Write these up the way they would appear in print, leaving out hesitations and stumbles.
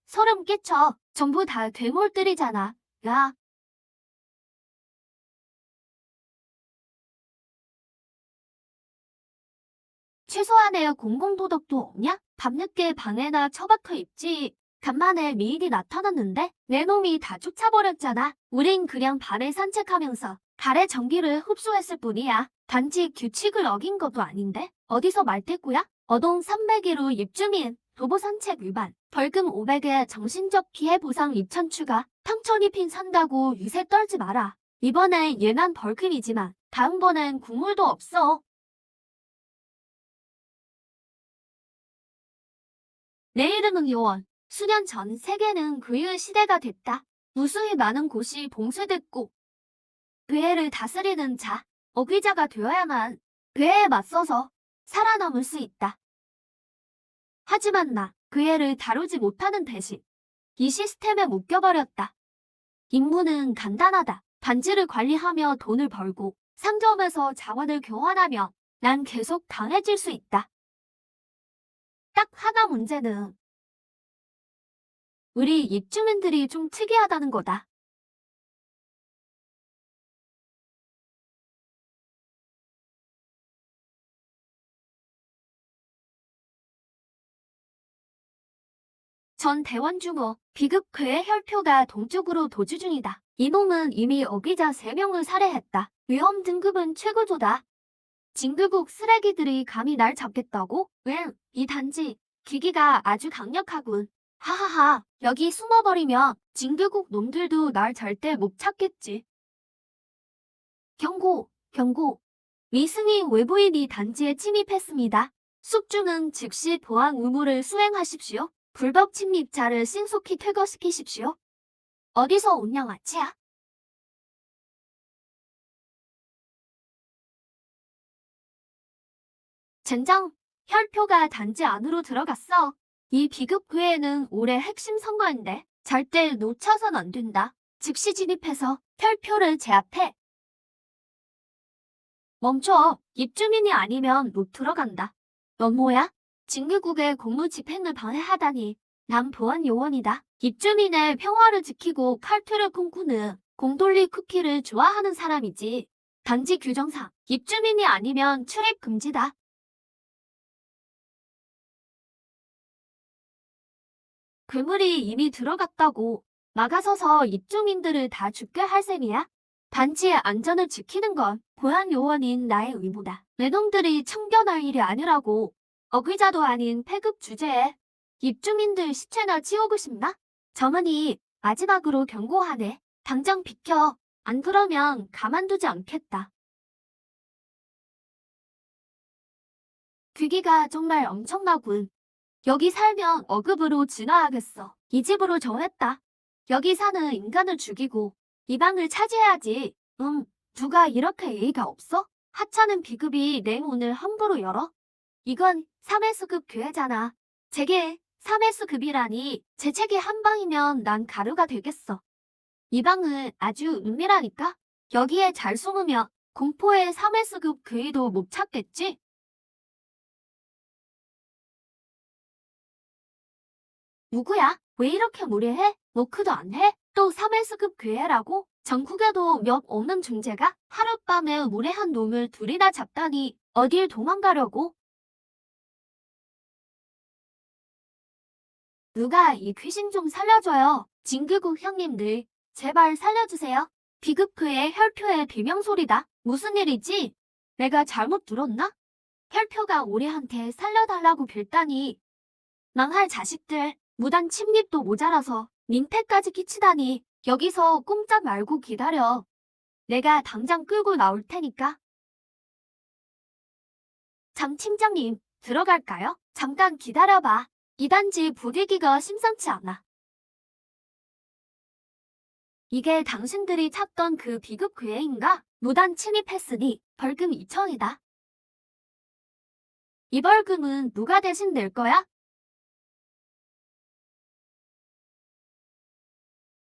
소름 끼쳐. 전부 다 괴물들이잖아. 야, 최소한의 공공도덕도 없냐? 밤늦게 방에나 처박혀 있지. 간만에 미인이 나타났는데 내 놈이 다 쫓아버렸잖아. 우린 그냥 밤에 산책하면서 달의 전기를 흡수했을 뿐이야. 단지 규칙을 어긴 것도 아닌데 어디서 말대꾸야? 어동 301호 입주민 도보 산책 위반 벌금 500에 정신적 피해 보상 2천 추가. 탕천이 핀 산다고 유세 떨지 마라. 이번엔 예난 벌금이지만 다음번엔 국물도 없어. 내 이름은 요원. 수년 전 세계는 괴의 시대가 됐다. 무수히 많은 곳이 봉쇄됐고 괴를 다스리는 자, 어귀자가 되어야만 괴에 맞서서 살아남을 수 있다. 하지만 나 괴를 다루지 못하는 대신 이 시스템에 묶여버렸다. 임무는 간단하다. 단지를 관리하며 돈을 벌고 상점에서 자원을 교환하며 난 계속 강해질 수 있다. 딱 하나 문제는 우리 입주민들이 좀 특이하다는 거다. 전 대원중어 비급 괴의 혈표가 동쪽으로 도주 중이다. 이놈은 이미 어귀자 3명을 살해했다. 위험 등급은 최고조다. 징글국 쓰레기들이 감히 날 잡겠다고? 응, 이 단지 기기가 아주 강력하군. 하하하, 여기 숨어버리면 징글국 놈들도 날 절대 못 찾겠지. 경고, 경고. 위승이 외부인이 단지에 침입했습니다. 숙주는 즉시 보안 의무를 수행하십시오. 불법 침입자를 신속히 퇴거시키십시오. 어디서 온 양아치야? 젠장, 혈표가 단지 안으로 들어갔어. 이 비급 괴에는 올해 핵심 선거인데 절대 놓쳐선 안 된다. 즉시 진입해서 혈표를 제압해. 멈춰. 입주민이 아니면 못 들어간다. 넌 뭐야? 징계국의 공무 집행을 방해하다니. 난 보안 요원이다. 입주민의 평화를 지키고 칼퇴를 꿈꾸는 공돌리 쿠키를 좋아하는 사람이지. 단지 규정상 입주민이 아니면 출입 금지다. 괴물이 이미 들어갔다고 막아서서 입주민들을 다 죽게 할 셈이야? 단지의 안전을 지키는 건 보안 요원인 나의 의무다. 내 놈들이 참견할 일이 아니라고. 어귀자도 아닌 폐급 주제에 입주민들 시체나 치우고 싶나? 정은이 마지막으로 경고하네. 당장 비켜. 안 그러면 가만두지 않겠다. 귀기가 정말 엄청나군. 여기 살면 어급으로 진화하겠어. 이 집으로 정했다. 여기 사는 인간을 죽이고 이 방을 차지해야지. 누가 이렇게 예의가 없어? 하찮은 비급이 내 문을 함부로 열어? 이건 3회수급 교회잖아. 제게 3회수급이라니 제 책이 한 방이면 난 가루가 되겠어. 이 방은 아주 은밀하니까 여기에 잘 숨으면 공포의 3회수급 괴이도 못 찾겠지? 누구야? 왜 이렇게 무례해? 노크도 안 해? 또 3회수급 괴해라고? 전국에도 몇 없는 중재가 하룻밤에 무례한 놈을 둘이나 잡다니 어딜 도망가려고? 누가 이 귀신 좀 살려줘요. 징글국 형님들 제발 살려주세요. 비급괴의 혈표의 비명소리다. 무슨 일이지? 내가 잘못 들었나? 혈표가 우리한테 살려달라고 빌다니. 망할 자식들. 무단 침입도 모자라서 민폐까지 끼치다니. 여기서 꼼짝 말고 기다려. 내가 당장 끌고 나올 테니까. 장 팀장님, 들어갈까요? 잠깐 기다려봐. 이 단지 분위기가 심상치 않아. 이게 당신들이 찾던 그 비급 괴인가? 무단 침입했으니 벌금 2천이다. 이 벌금은 누가 대신 낼 거야?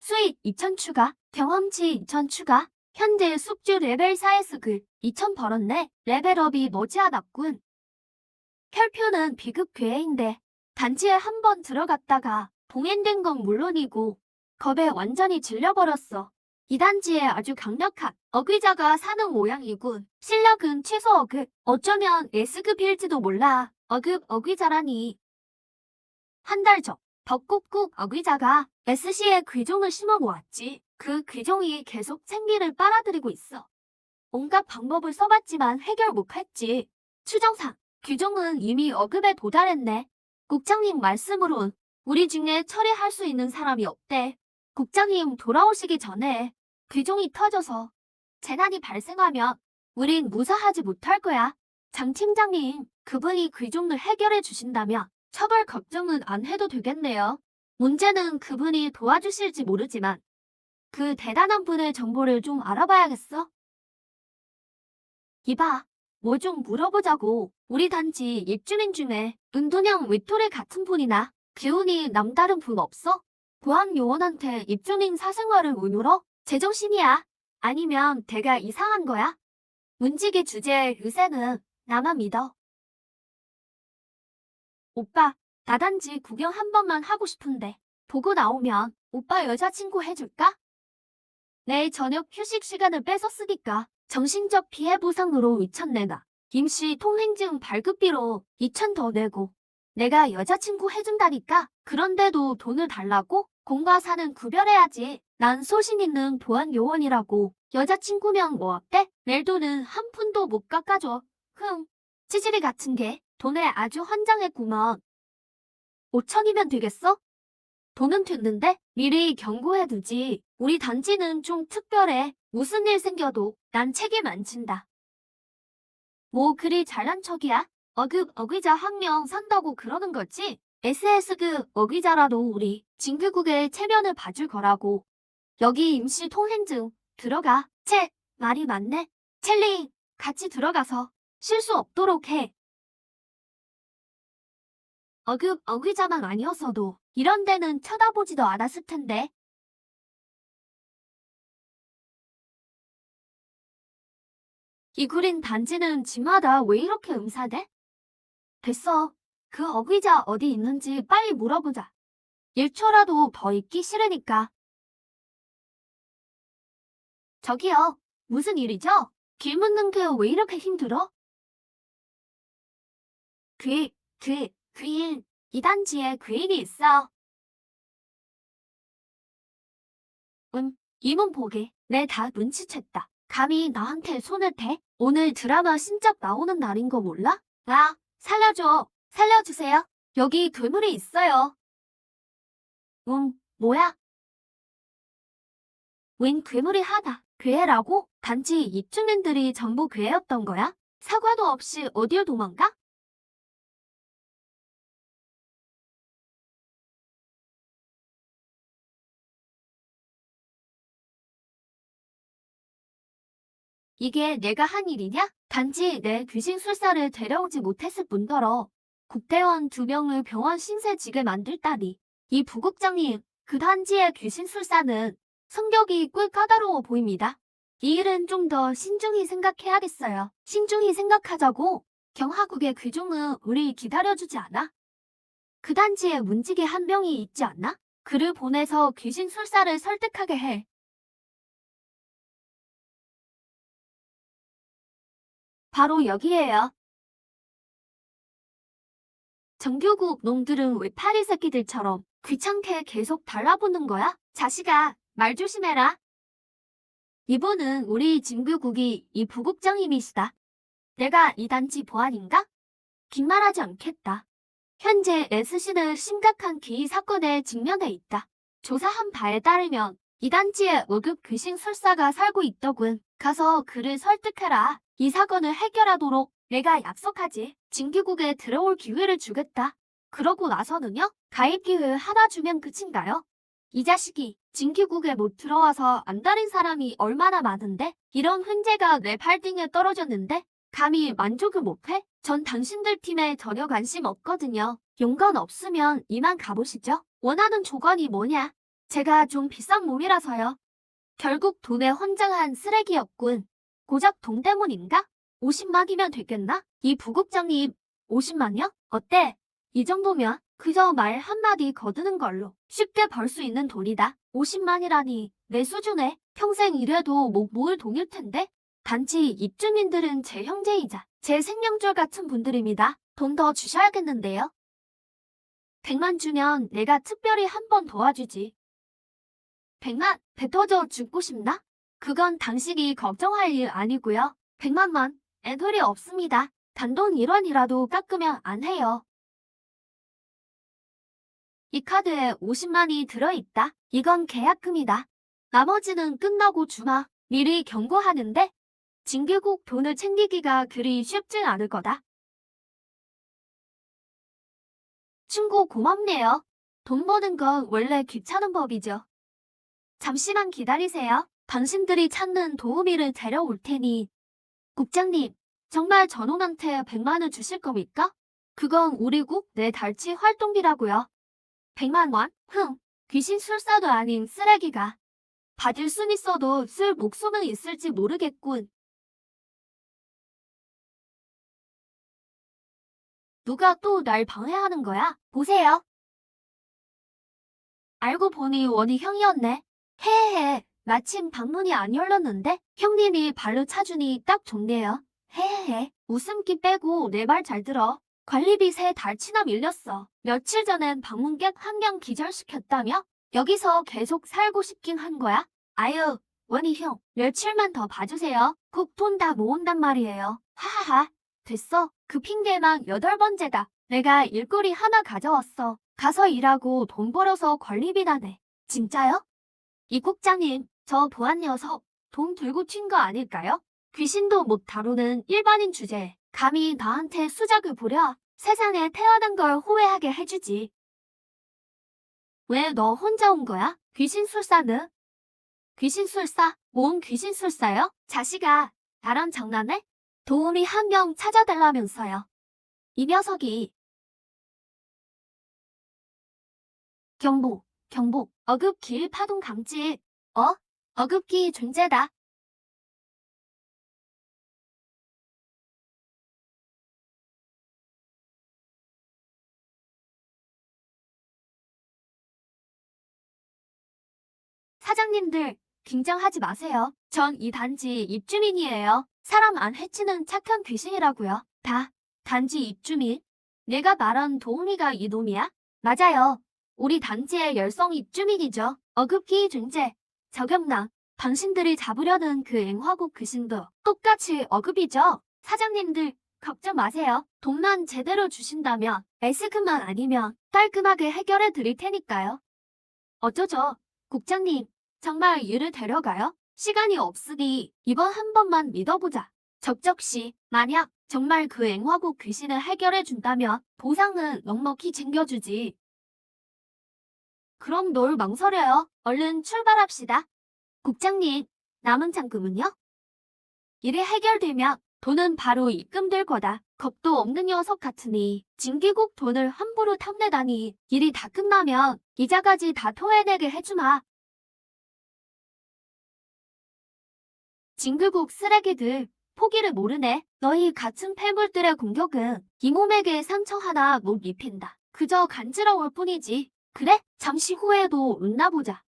수익 2천 추가, 경험치 2천 추가. 현재 숙주 레벨 4에서 그 2천 벌었네. 레벨업이 머지않았군. 혈표는 비급 괴인데 단지에 한 번 들어갔다가 봉인된 건 물론이고 겁에 완전히 질려버렸어. 이 단지에 아주 강력한 어귀자가 사는 모양이군. 실력은 최소 어급, 어쩌면 S급일지도 몰라. 어급 어귀자라니. 한 달 전 벚꽃국 어귀자가 SC에 귀종을 심어모았지. 그 귀종이 계속 생기를 빨아들이고 있어. 온갖 방법을 써봤지만 해결 못했지. 추정상 귀종은 이미 어급에 도달했네. 국장님 말씀으론 우리 중에 처리할 수 있는 사람이 없대. 국장님 돌아오시기 전에 귀종이 터져서 재난이 발생하면 우린 무사하지 못할 거야. 장 팀장님, 그분이 귀종을 해결해 주신다면 처벌 걱정은 안 해도 되겠네요. 문제는 그분이 도와주실지 모르지만 그 대단한 분의 정보를 좀 알아봐야겠어. 이봐, 뭐 좀 물어보자고. 우리 단지 입주민 중에 은둔형 외톨이 같은 분이나 기운이 남다른 분 없어? 보안 요원한테 입주민 사생활을 왜 물어? 제정신이야? 아니면 내가 이상한 거야? 문지기 주제의 의세는 나만 믿어. 오빠, 나 단지 구경 한 번만 하고 싶은데 보고 나오면 오빠 여자친구 해줄까? 내일 저녁 휴식 시간을 뺏었으니까 정신적 피해 보상으로 2,000 내놔. 임시 통행증 발급비로 2,000 더 내고. 내가 여자친구 해준다니까. 그런데도 돈을 달라고? 공과 사는 구별해야지. 난 소신 있는 보안 요원이라고. 여자친구면 뭐 어때? 낼 돈은 한 푼도 못 깎아줘. 찌질이 같은 게 돈에 아주 환장했구먼. 5,000이면 되겠어? 돈은 됐는데 미리 경고해두지. 우리 단지는 좀 특별해. 무슨 일 생겨도 난 책임 안 진다. 뭐 그리 잘난 척이야? 어급 어귀자 한 명 산다고 그러는 거지? SS급 어귀자라도 우리 진급국에 체면을 봐줄 거라고. 여기 임시 통행증 들어가. 말이 많네. 첼리, 같이 들어가서 실수 없도록 해. 어급 어귀자만 아니었어도 이런 데는 쳐다보지도 않았을 텐데. 이 구린 단지는 집마다 왜 이렇게 음사돼? 됐어. 그 어귀자 어디 있는지 빨리 물어보자. 1초라도 더 있기 싫으니까. 저기요, 무슨 일이죠? 길 묻는 게 왜 이렇게 힘들어? 귀인. 이 단지에 귀인이 있어. 이문 보게. 내 다 눈치챘다. 감히 나한테 손을 대? 오늘 드라마 신작 나오는 날인 거 몰라? 아, 살려줘. 살려주세요. 여기 괴물이 있어요. 뭐야? 웬 괴물이 하다. 괴라고? 단지 입주민들이 전부 괴였던 거야? 사과도 없이 어딜 도망가? 이게 내가 한 일이냐? 단지 내 귀신술사를 데려오지 못했을 뿐더러 국대원 2명을 병원 신세지게 만들다니. 이 부국장님, 그 단지의 귀신술사는 성격이 꽤 까다로워 보입니다. 이 일은 좀 더 신중히 생각해야겠어요. 신중히 생각하자고. 경하국의 귀종은 우리 기다려주지 않아? 그 단지에 문지기 한 명이 있지 않나? 그를 보내서 귀신술사를 설득하게 해. 바로 여기에요. 정규국 놈들은 왜 파리 새끼들처럼 귀찮게 계속 달라붙는 거야? 자식아, 말 조심해라. 이분은 우리 진규국이 이 부국장님이시다. 내가 이 단지 보안인가? 긴 말하지 않겠다. 현재 SC는 심각한 기이 사건에 직면해 있다. 조사한 바에 따르면 이 단지에 5급 귀신술사가 살고 있더군. 가서 그를 설득해라. 이 사건을 해결하도록 내가 약속하지. 진규국에 들어올 기회를 주겠다. 그러고 나서는요? 가입 기회 하나 주면 끝인가요? 이 자식이 진규국에 못 들어와서 안달인 사람이 얼마나 많은데? 이런 훈제가 내 발등에 떨어졌는데? 감히 만족을 못해? 전 당신들 팀에 전혀 관심 없거든요. 용건 없으면 이만 가보시죠. 원하는 조건이 뭐냐? 제가 좀 비싼 몸이라서요. 결국 돈에 헌장한 쓰레기였군. 고작 돈 때문인가? 50만이면 되겠나? 이 부국장님, 50만요? 어때? 이 정도면 그저 말 한마디 거두는 걸로 쉽게 벌 수 있는 돈이다. 50만이라니 내 수준에 평생 일해도 못 모을 돈일 텐데. 단지 입주민들은 제 형제이자 제 생명줄 같은 분들입니다. 돈 더 주셔야겠는데요. 100만 주면 내가 특별히 한 번 도와주지. 100만 배 터져 죽고 싶나? 그건 당신이 걱정할 일 아니고요. 100만만 애돌이 없습니다. 단돈 1원이라도 깎으면 안 해요. 이 카드에 50만이 들어있다. 이건 계약금이다. 나머지는 끝나고 주마. 미리 경고하는데 징계국 돈을 챙기기가 그리 쉽진 않을 거다. 충고 고맙네요. 돈 버는 건 원래 귀찮은 법이죠. 잠시만 기다리세요. 당신들이 찾는 도우미를 데려올 테니. 국장님, 정말 전원한테 100만을 주실 겁니까? 그건 우리 국 내 달치 활동비라고요. 100만 원? 귀신 술사도 아닌 쓰레기가. 받을 순 있어도 쓸 목숨은 있을지 모르겠군. 누가 또 날 방해하는 거야? 보세요. 알고 보니 원희 형이었네. 헤헤헤. 마침 방문이 안 열렸는데 형님이 발로 차주니 딱 좋네요. 헤헤헤. 웃음기 빼고 내 말 잘 들어. 관리비 3달치나 밀렸어. 며칠 전엔 방문객 한 명 기절시켰다며? 여기서 계속 살고 싶긴 한 거야? 아유, 원희 형, 며칠만 더 봐주세요. 꼭 돈 다 모은단 말이에요. 하하하. 됐어. 그 핑계만 8번째다. 내가 일거리 하나 가져왔어. 가서 일하고 돈 벌어서 관리비나 내. 진짜요? 이 국장님, 저 보안 녀석 돈 들고 튄 거 아닐까요? 귀신도 못 다루는 일반인 주제에 감히 나한테 수작을 부려. 세상에 태어난 걸 후회하게 해주지. 왜 너 혼자 온 거야? 귀신술사는? 귀신술사? 뭔 귀신술사요? 자식아, 나랑 장난해? 도우미 한 명 찾아달라면서요. 이 녀석이. 경보, 어급길 파동 감지. 어급기 존재다. 사장님들, 긴장하지 마세요. 전 이 단지 입주민이에요. 사람 안 해치는 착한 귀신이라고요. 단지 입주민? 내가 말한 도우미가 이놈이야? 맞아요. 우리 단지의 열성 입주민이죠. 어급기 존재. 저격나. 당신들이 잡으려는 그 앵화국 귀신도 똑같이 어급이죠. 사장님들, 걱정 마세요. 돈만 제대로 주신다면 에스크만 아니면 깔끔하게 해결해 드릴 테니까요. 어쩌죠? 국장님, 정말 일을 데려가요? 시간이 없으니 이번 한 번만 믿어보자. 적적시, 만약 정말 그 앵화국 귀신을 해결해준다면 보상은 넉넉히 챙겨주지. 그럼 널 망설여요. 얼른 출발합시다. 국장님, 남은 잔금은요? 일이 해결되면 돈은 바로 입금될 거다. 겁도 없는 녀석 같으니 징계국 돈을 함부로 탐내다니. 일이 다 끝나면 이자까지 다 토해내게 해주마. 징글국 쓰레기들, 포기를 모르네. 너희 같은 폐물들의 공격은 이 몸에게 상처 하나 못 입힌다. 그저 간지러울 뿐이지. 그래? 잠시 후에도 웃나보자.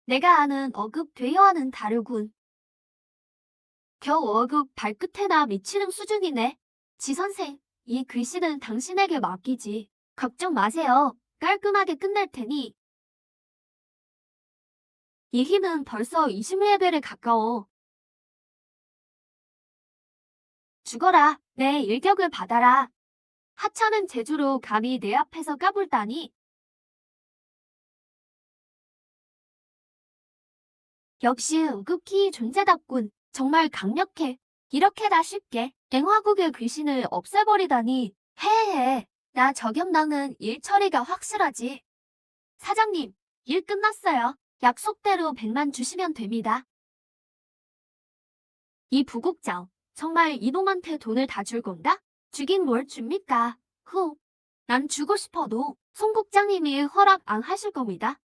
내가 아는 어급 대여와는 다르군. 겨우 어급 발끝에나 미치는 수준이네. 지 선생, 이 글씨는 당신에게 맡기지. 걱정 마세요. 깔끔하게 끝낼 테니. 이 힘은 벌써 20레벨에 가까워. 죽어라. 내 일격을 받아라. 하찮은 재주로 감히 내 앞에서 까불다니. 역시 응급히 존재답군. 정말 강력해. 이렇게나 쉽게 앵화국의 귀신을 없애버리다니. 헤헤. 나 저격당은 일 처리가 확실하지. 사장님, 일 끝났어요. 약속대로 100만 주시면 됩니다. 이 부국장, 정말 이놈한테 돈을 다 줄 건가? 주긴 뭘 줍니까? 난 주고 싶어도 송 국장님이 허락 안 하실 겁니다.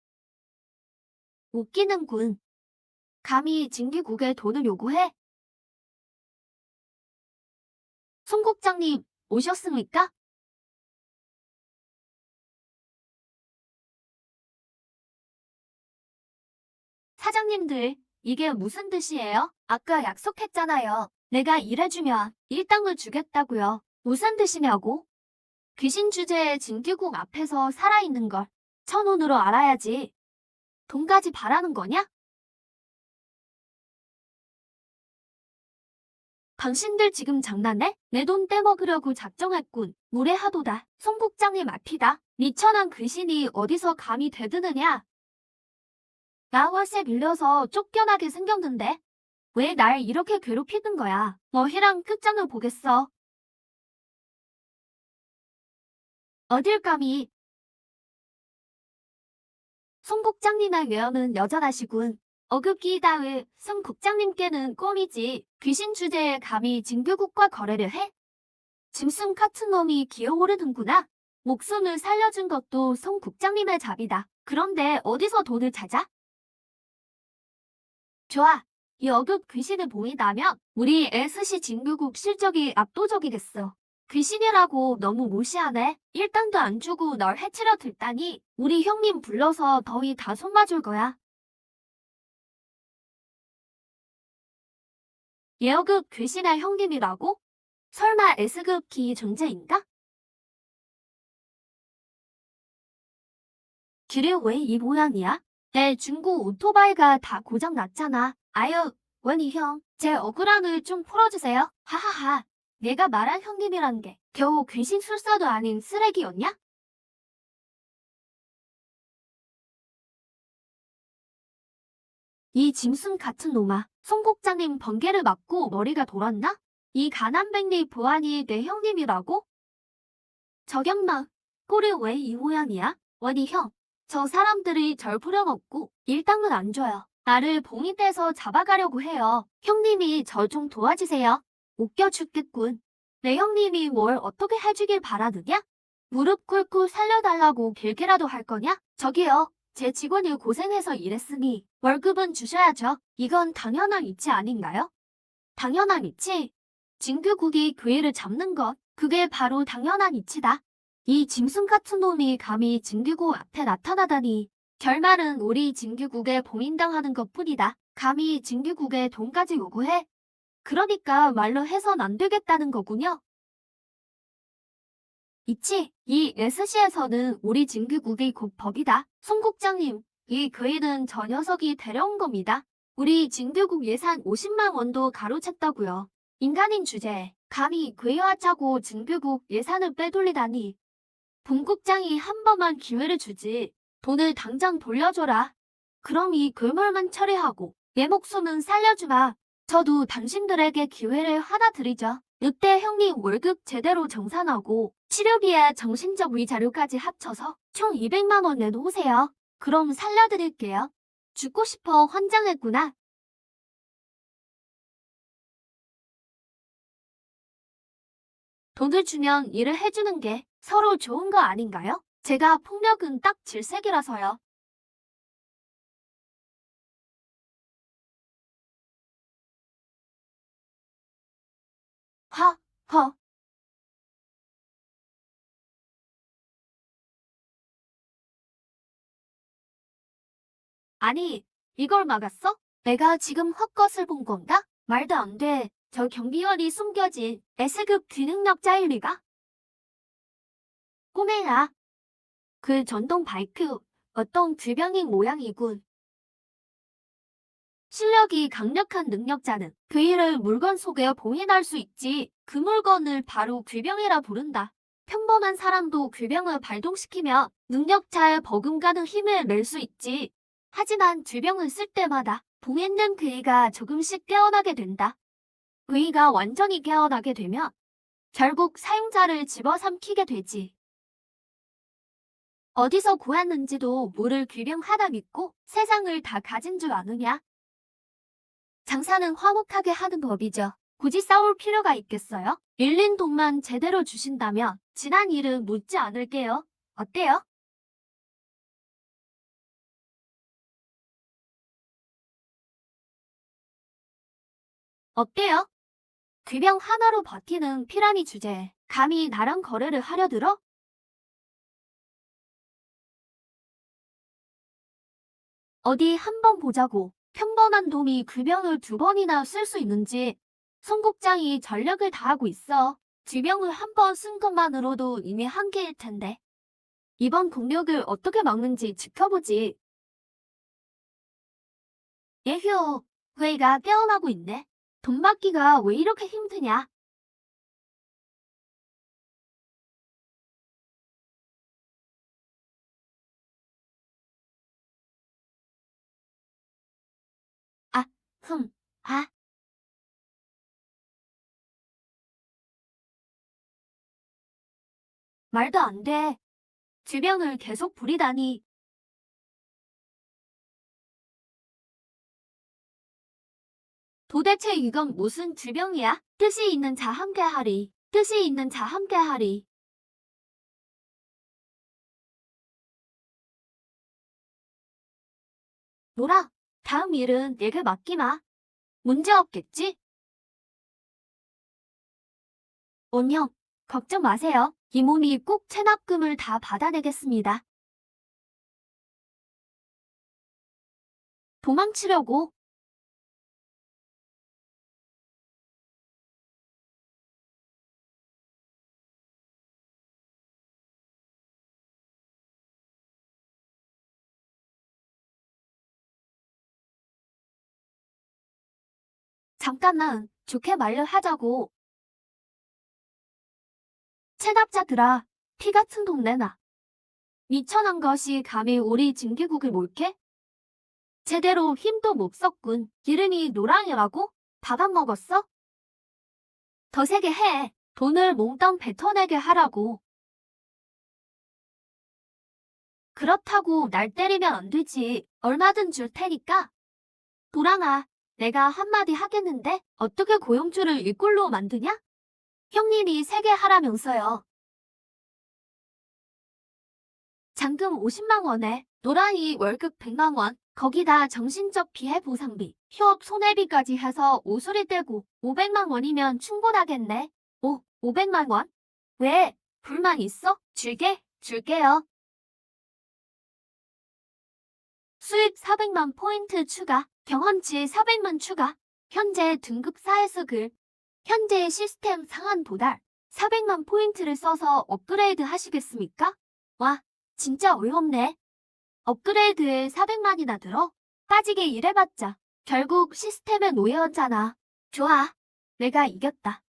웃기는군. 감히 징계국에 돈을 요구해? 송 국장님, 오셨습니까? 사장님들, 이게 무슨 뜻이에요? 아까 약속했잖아요. 내가 일해주면 일당을 주겠다고요. 무슨 뜻이냐고? 귀신 주제에 진규국 앞에서 살아있는 걸 천원으로 알아야지. 돈까지 바라는 거냐? 당신들 지금 장난해? 내 돈 떼먹으려고 작정했군. 무례하도다. 송 국장님 앞이다. 미천한 귀신이 어디서 감히 대드느냐? 나 월세 밀려서 쫓겨나게 생겼는데 왜 날 이렇게 괴롭히는 거야? 너희랑 끝장을 보겠어. 어딜 감히. 송 국장님의 외연은 여전하시군. 어급기 다의 송 국장님께는 껌이지. 귀신 주제에 감히 진규국과 거래를 해? 짐승 같은 놈이 기어오르는구나. 목숨을 살려준 것도 송 국장님의 잡이다. 그런데 어디서 돈을 찾아? 좋아. 이 어급 귀신을 보인다면 우리 SC 진규국 실적이 압도적이겠어. 귀신이라고 너무 무시하네. 일당도 안 주고 널 해치려 들다니 우리 형님 불러서 더위 다 손봐줄 거야. 예어급 귀신의 형님이라고? 설마 S급 기 존재인가? 길이 왜 이 모양이야? 내 중고 오토바이가 다 고장 났잖아. 아유, 원희 형, 제 억울함을 좀 풀어주세요. 하하하. 내가 말한 형님이란 게 겨우 귀신 술사도 아닌 쓰레기였냐? 이 짐승 같은 놈아. 송 국장님 번개를 맞고 머리가 돌았나? 이 가난뱅리 보안이 내 형님이라고? 저격마, 꼴이 왜 이 모양이야? 원희 형, 저 사람들이 절 부려먹고 일당은 안 줘요. 나를 봉인돼서 잡아가려고 해요. 형님이 저 좀 도와주세요. 웃겨 죽겠군. 내 형님이 뭘 어떻게 해주길 바라느냐? 무릎 꿇고 살려달라고 빌기라도 할 거냐? 저기요, 제 직원이 고생해서 일했으니 월급은 주셔야죠. 이건 당연한 이치 아닌가요? 당연한 이치? 진규국이 괴를 잡는 것, 그게 바로 당연한 이치다. 이 짐승 같은 놈이 감히 진규국 앞에 나타나다니. 결말은 우리 진규국에 봉인당하는 것뿐이다. 감히 진규국에 돈까지 요구해? 그러니까 말로 해선 안 되겠다는 거군요. 이치, 이 SC에서는 우리 진규국이 곧 법이다. 송 국장님, 이 괴인은 저 녀석이 데려온 겁니다. 우리 진규국 예산 50만 원도 가로챘다고요. 인간인 주제에 감히 괴화하자고 진규국 예산을 빼돌리다니. 본국장이 한 번만 기회를 주지. 돈을 당장 돌려줘라. 그럼 이 괴물만 처리하고 내 목숨은 살려주마. 저도 당신들에게 기회를 하나 드리죠. 이때 형님 월급 제대로 정산하고 치료비에 정신적 위자료까지 합쳐서 총 200만 원 내놓으세요. 그럼 살려드릴게요. 죽고 싶어 환장했구나. 돈을 주면 일을 해주는 게 서로 좋은 거 아닌가요? 제가 폭력은 딱 질색이라서요. 허, 허. 아니, 이걸 막았어? 내가 지금 헛것을 본 건가? 말도 안 돼. 저 경비원이 숨겨진 S급 귀능력자일 리가? 꼬매야. 그 전동 바이크, 어떤 귀병인 모양이군. 실력이 강력한 능력자는 괴일을 물건 속에 봉인할 수 있지. 그 물건을 바로 귀병이라 부른다. 평범한 사람도 귀병을 발동시키며 능력자의 버금가는 힘을 낼 수 있지. 하지만 귀병을 쓸 때마다 봉인된 괴이가 조금씩 깨어나게 된다. 괴이가 완전히 깨어나게 되면 결국 사용자를 집어삼키게 되지. 어디서 구했는지도 모를 귀병 하나 믿고 세상을 다 가진 줄 아느냐? 장사는 화목하게 하는 법이죠. 굳이 싸울 필요가 있겠어요? 밀린 돈만 제대로 주신다면 지난 일은 묻지 않을게요. 어때요? 어때요? 귀병 하나로 버티는 피라미 주제에 감히 나랑 거래를 하려 들어? 어디 한번 보자고. 평범한 돔이 궤병을 2번이나 쓸 수 있는지 송국장이 전력을 다하고 있어. 궤병을 1번 쓴 것만으로도 이미 한계일 텐데. 이번 공격을 어떻게 막는지 지켜보지. 예휴, 회의가 깨어나고 있네. 돈 받기가 왜 이렇게 힘드냐? 아, 흠, 아, 말도 안 돼. 궤병을 계속 부리다니. 도대체 이건 무슨 궤병이야? 뜻이 있는 자 함께하리. 뜻이 있는 자 함께하리. 노라, 다음 일은 내게 맡기마. 문제 없겠지? 원형, 걱정 마세요. 이 몸이 꼭 체납금을 다 받아내겠습니다. 도망치려고. 잠깐만, 좋게 말을 하자고. 체납자들아, 피 같은 돈 내놔. 미천한 것이 감히 우리 증기국을 몰게? 제대로 힘도 못 썼군. 이름이 노랑이라고? 밥 안 먹었어? 더 세게 해. 돈을 몽땅 뱉어내게 하라고. 그렇다고 날 때리면 안 되지. 얼마든 줄 테니까. 노랑아, 내가 한마디 하겠는데 어떻게 고용주를 이 꼴로 만드냐? 형님이 세게 하라면서요. 잔금 50만 원에 노랑이 월급 100만 원, 거기다 정신적 피해 보상비, 휴업 손해비까지 해서 오수리 떼고 500만 원이면 충분하겠네. 오, 500만 원? 왜? 불만 있어? 줄게요. 수입 400만 포인트 추가, 경험치 400만 추가, 현재 등급 4에서 현재 시스템 상한 도달, 400만 포인트를 써서 업그레이드 하시겠습니까? 와, 진짜 어이없네. 업그레이드에 400만이나 들어? 빠지게 일해봤자 결국 시스템에 노예였잖아. 좋아, 내가 이겼다.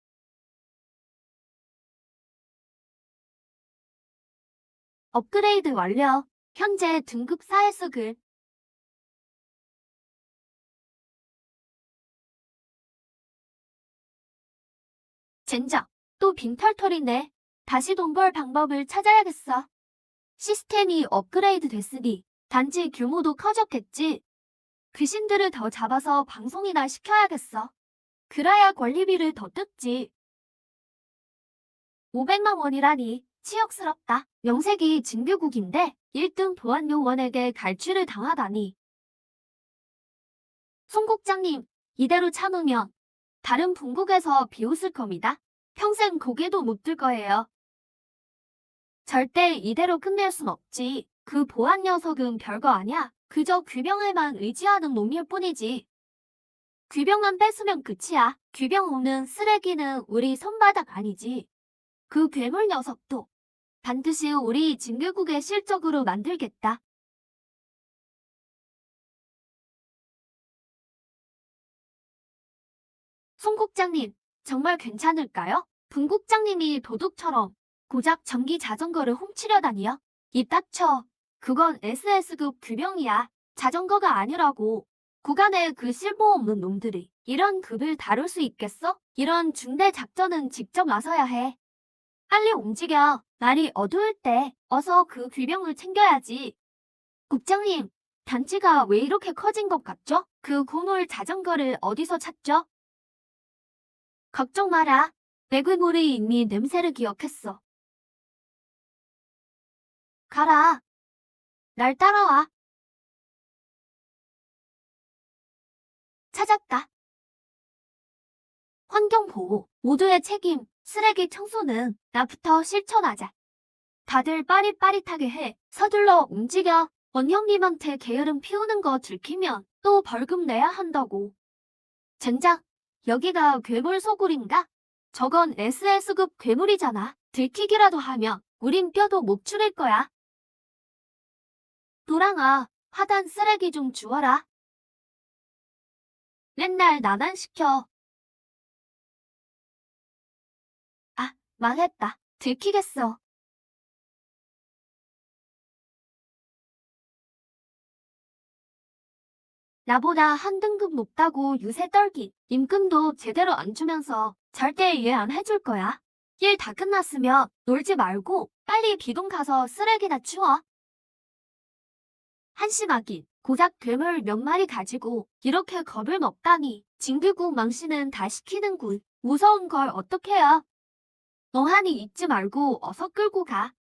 업그레이드 완료. 현재 등급 4에서 젠장, 또 빈털털이네. 다시 돈 벌 방법을 찾아야겠어. 시스템이 업그레이드 됐으니 단지 규모도 커졌겠지. 귀신들을 더 잡아서 방송이나 시켜야겠어. 그래야 권리비를 더 뜯지. 500만 원이라니 치욕스럽다. 명색이 진규국인데 1등 보안요원에게 갈취를 당하다니. 송 국장님, 이대로 참으면 다른 분국에서 비웃을 겁니다. 평생 고개도 못 들 거예요. 절대 이대로 끝낼 순 없지. 그 보안 녀석은 별거 아니야. 그저 귀병을만 의지하는 놈일 뿐이지. 귀병만 뺏으면 끝이야. 귀병 없는 쓰레기는 우리 손바닥 아니지. 그 괴물 녀석도 반드시 우리 진규국의 실적으로 만들겠다. 송 국장님, 정말 괜찮을까요? 분 국장님이 도둑처럼 고작 전기 자전거를 훔치려다니요? 입 닥쳐. 그건 SS급 규병이야. 자전거가 아니라고. 구간에 그 쓸모없는 놈들이 이런 급을 다룰 수 있겠어? 이런 중대 작전은 직접 나서야 해. 빨리 움직여. 날이 어두울 때 어서 그 귀병을 챙겨야지. 국장님, 단지가 왜 이렇게 커진 것 같죠? 그 고물 자전거를 어디서 찾죠? 걱정 마라. 내구물이 이미 냄새를 기억했어. 가라. 날 따라와. 찾았다. 환경보호, 모두의 책임, 쓰레기 청소는 나부터 실천하자. 다들 빠릿빠릿하게 해. 서둘러 움직여. 원형님한테 게으름 피우는 거 들키면 또 벌금 내야 한다고. 젠장, 여기가 괴물 소굴인가? 저건 SS급 괴물이잖아. 들키기라도 하면 우린 뼈도 못 추릴 거야. 노랑아, 화단 쓰레기 좀 주워라. 맨날 나만 시켜. 아, 망했다. 들키겠어. 나보다 한 등급 높다고 유세 떨기. 임금도 제대로 안 주면서 절대 이해 안 해줄 거야. 일 다 끝났으면 놀지 말고 빨리 기둥 가서 쓰레기나 치워. 한심하긴. 고작 괴물 몇 마리 가지고 이렇게 겁을 먹다니. 징글국 망신은 다 시키는군. 무서운 걸 어떡해요. 멍하니 잊지 말고 어서 끌고 가.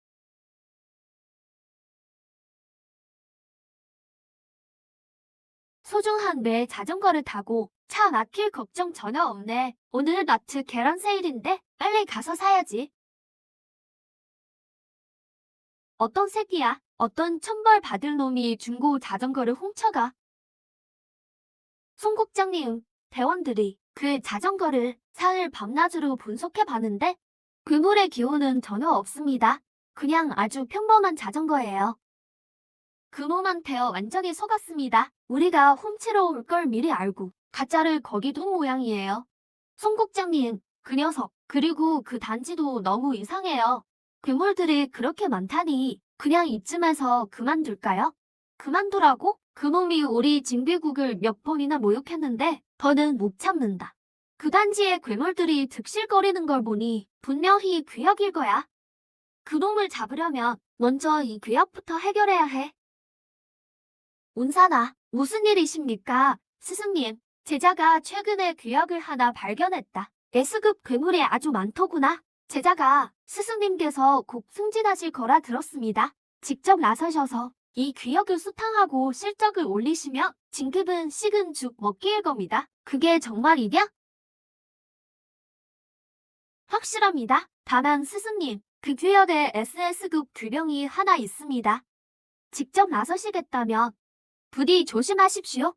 소중한 내 자전거를 타고 차 막힐 걱정 전혀 없네. 오늘 마트 계란 세일인데 빨리 가서 사야지. 어떤 새끼야? 어떤 천벌 받을 놈이 중고 자전거를 훔쳐가. 송 국장님, 대원들이 그 자전거를 사흘 밤낮으로 분석해 봤는데 괴물의 기운은 전혀 없습니다. 그냥 아주 평범한 자전거예요. 그놈한테 완전히 속았습니다. 우리가 훔치러 올 걸 미리 알고 가짜를 거기 둔 모양이에요. 송 국장님, 그 녀석, 그리고 그 단지도 너무 이상해요. 괴물들이 그렇게 많다니 그냥 이쯤에서 그만둘까요? 그만두라고? 그놈이 우리 징비국을 몇 번이나 모욕했는데 더는 못 참는다. 그 단지에 괴물들이 득실거리는 걸 보니 분명히 귀역일 거야. 그놈을 잡으려면 먼저 이 귀역부터 해결해야 해. 온사나, 무슨 일이십니까? 스승님, 제자가 최근에 귀역을 하나 발견했다. S급 괴물이 아주 많더구나. 제자가 스승님께서 곧 승진하실 거라 들었습니다. 직접 나서셔서 이 귀역을 수탕하고 실적을 올리시면 진급은 식은 죽 먹기일 겁니다. 그게 정말이냐? 확실합니다. 다만 스승님, 그 귀역에 SS급 귀병이 하나 있습니다. 직접 나서시겠다면 부디 조심하십시오.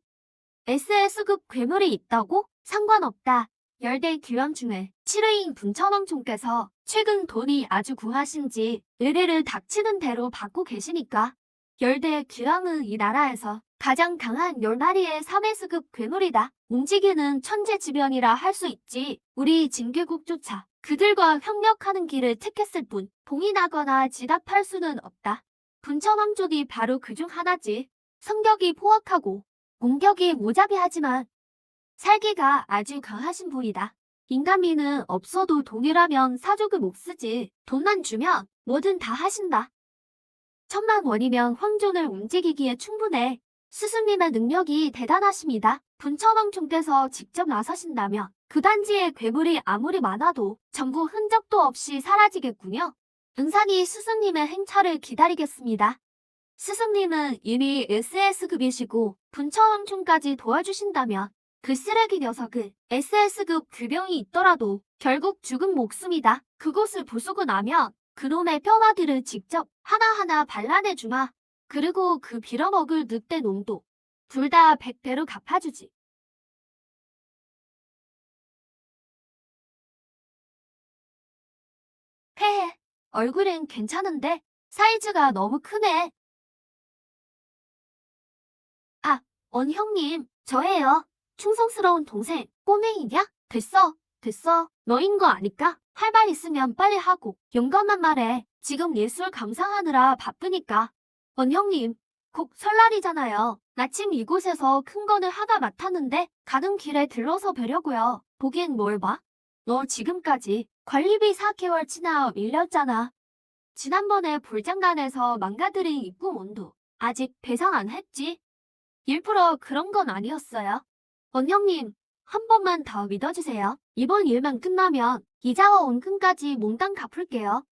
SS급 괴물이 있다고? 상관없다. 열대 귀원 중에 7회인 분천왕총께서 최근 돈이 아주 궁하신지 의뢰를 닥치는 대로 받고 계시니까. 열대 귀왕은 이 나라에서 가장 강한 10마리의 3회수급 괴물이다. 움직이는 천재지변이라 할 수 있지. 우리 징계국조차 그들과 협력하는 길을 택했을 뿐 봉인하거나 지답할 수는 없다. 분천왕족이 바로 그중 하나지. 성격이 포악하고 공격이 무자비하지만 살기가 아주 강하신 분이다. 인간미는 없어도 돈이라면 사족을 못 쓰지. 돈만 주면 뭐든 다 하신다. 1000만 원이면 황존을 움직이기에 충분해. 스승님의 능력이 대단하십니다. 분천왕총께서 직접 나서신다면 그 단지에 괴물이 아무리 많아도 전부 흔적도 없이 사라지겠군요. 은산이 스승님의 행차를 기다리겠습니다. 스승님은 이미 SS급이시고 분천왕총까지 도와주신다면 그 쓰레기 녀석은 SS급 귀병이 있더라도 결국 죽은 목숨이다. 그곳을 부수고 나면 그놈의 뼈마디를 직접 하나하나 발라내주마. 그리고 그 빌어먹을 늑대 놈도 둘 다 100배로 갚아주지. 헤헤, 얼굴은 괜찮은데 사이즈가 너무 크네. 아, 형님, 저예요. 충성스러운 동생, 꼬맹이냐? 됐어, 됐어. 너인 거 아니까? 할 말 있으면 빨리 하고 용감한 말해. 지금 예술 감상하느라 바쁘니까. 형님, 곧 설날이잖아요. 마침 이곳에서 큰 거는 하나 맡았는데 가는 길에 들러서 뵈려고요. 보긴 뭘 봐? 너 지금까지 관리비 4개월치나 밀렸잖아. 지난번에 볼장난에서 망가뜨린 입금 온도 아직 배상 안 했지? 일부러 그런 건 아니었어요. 형님, 한 번만 더 믿어주세요. 이번 일만 끝나면 이자와 원금까지 몽땅 갚을게요.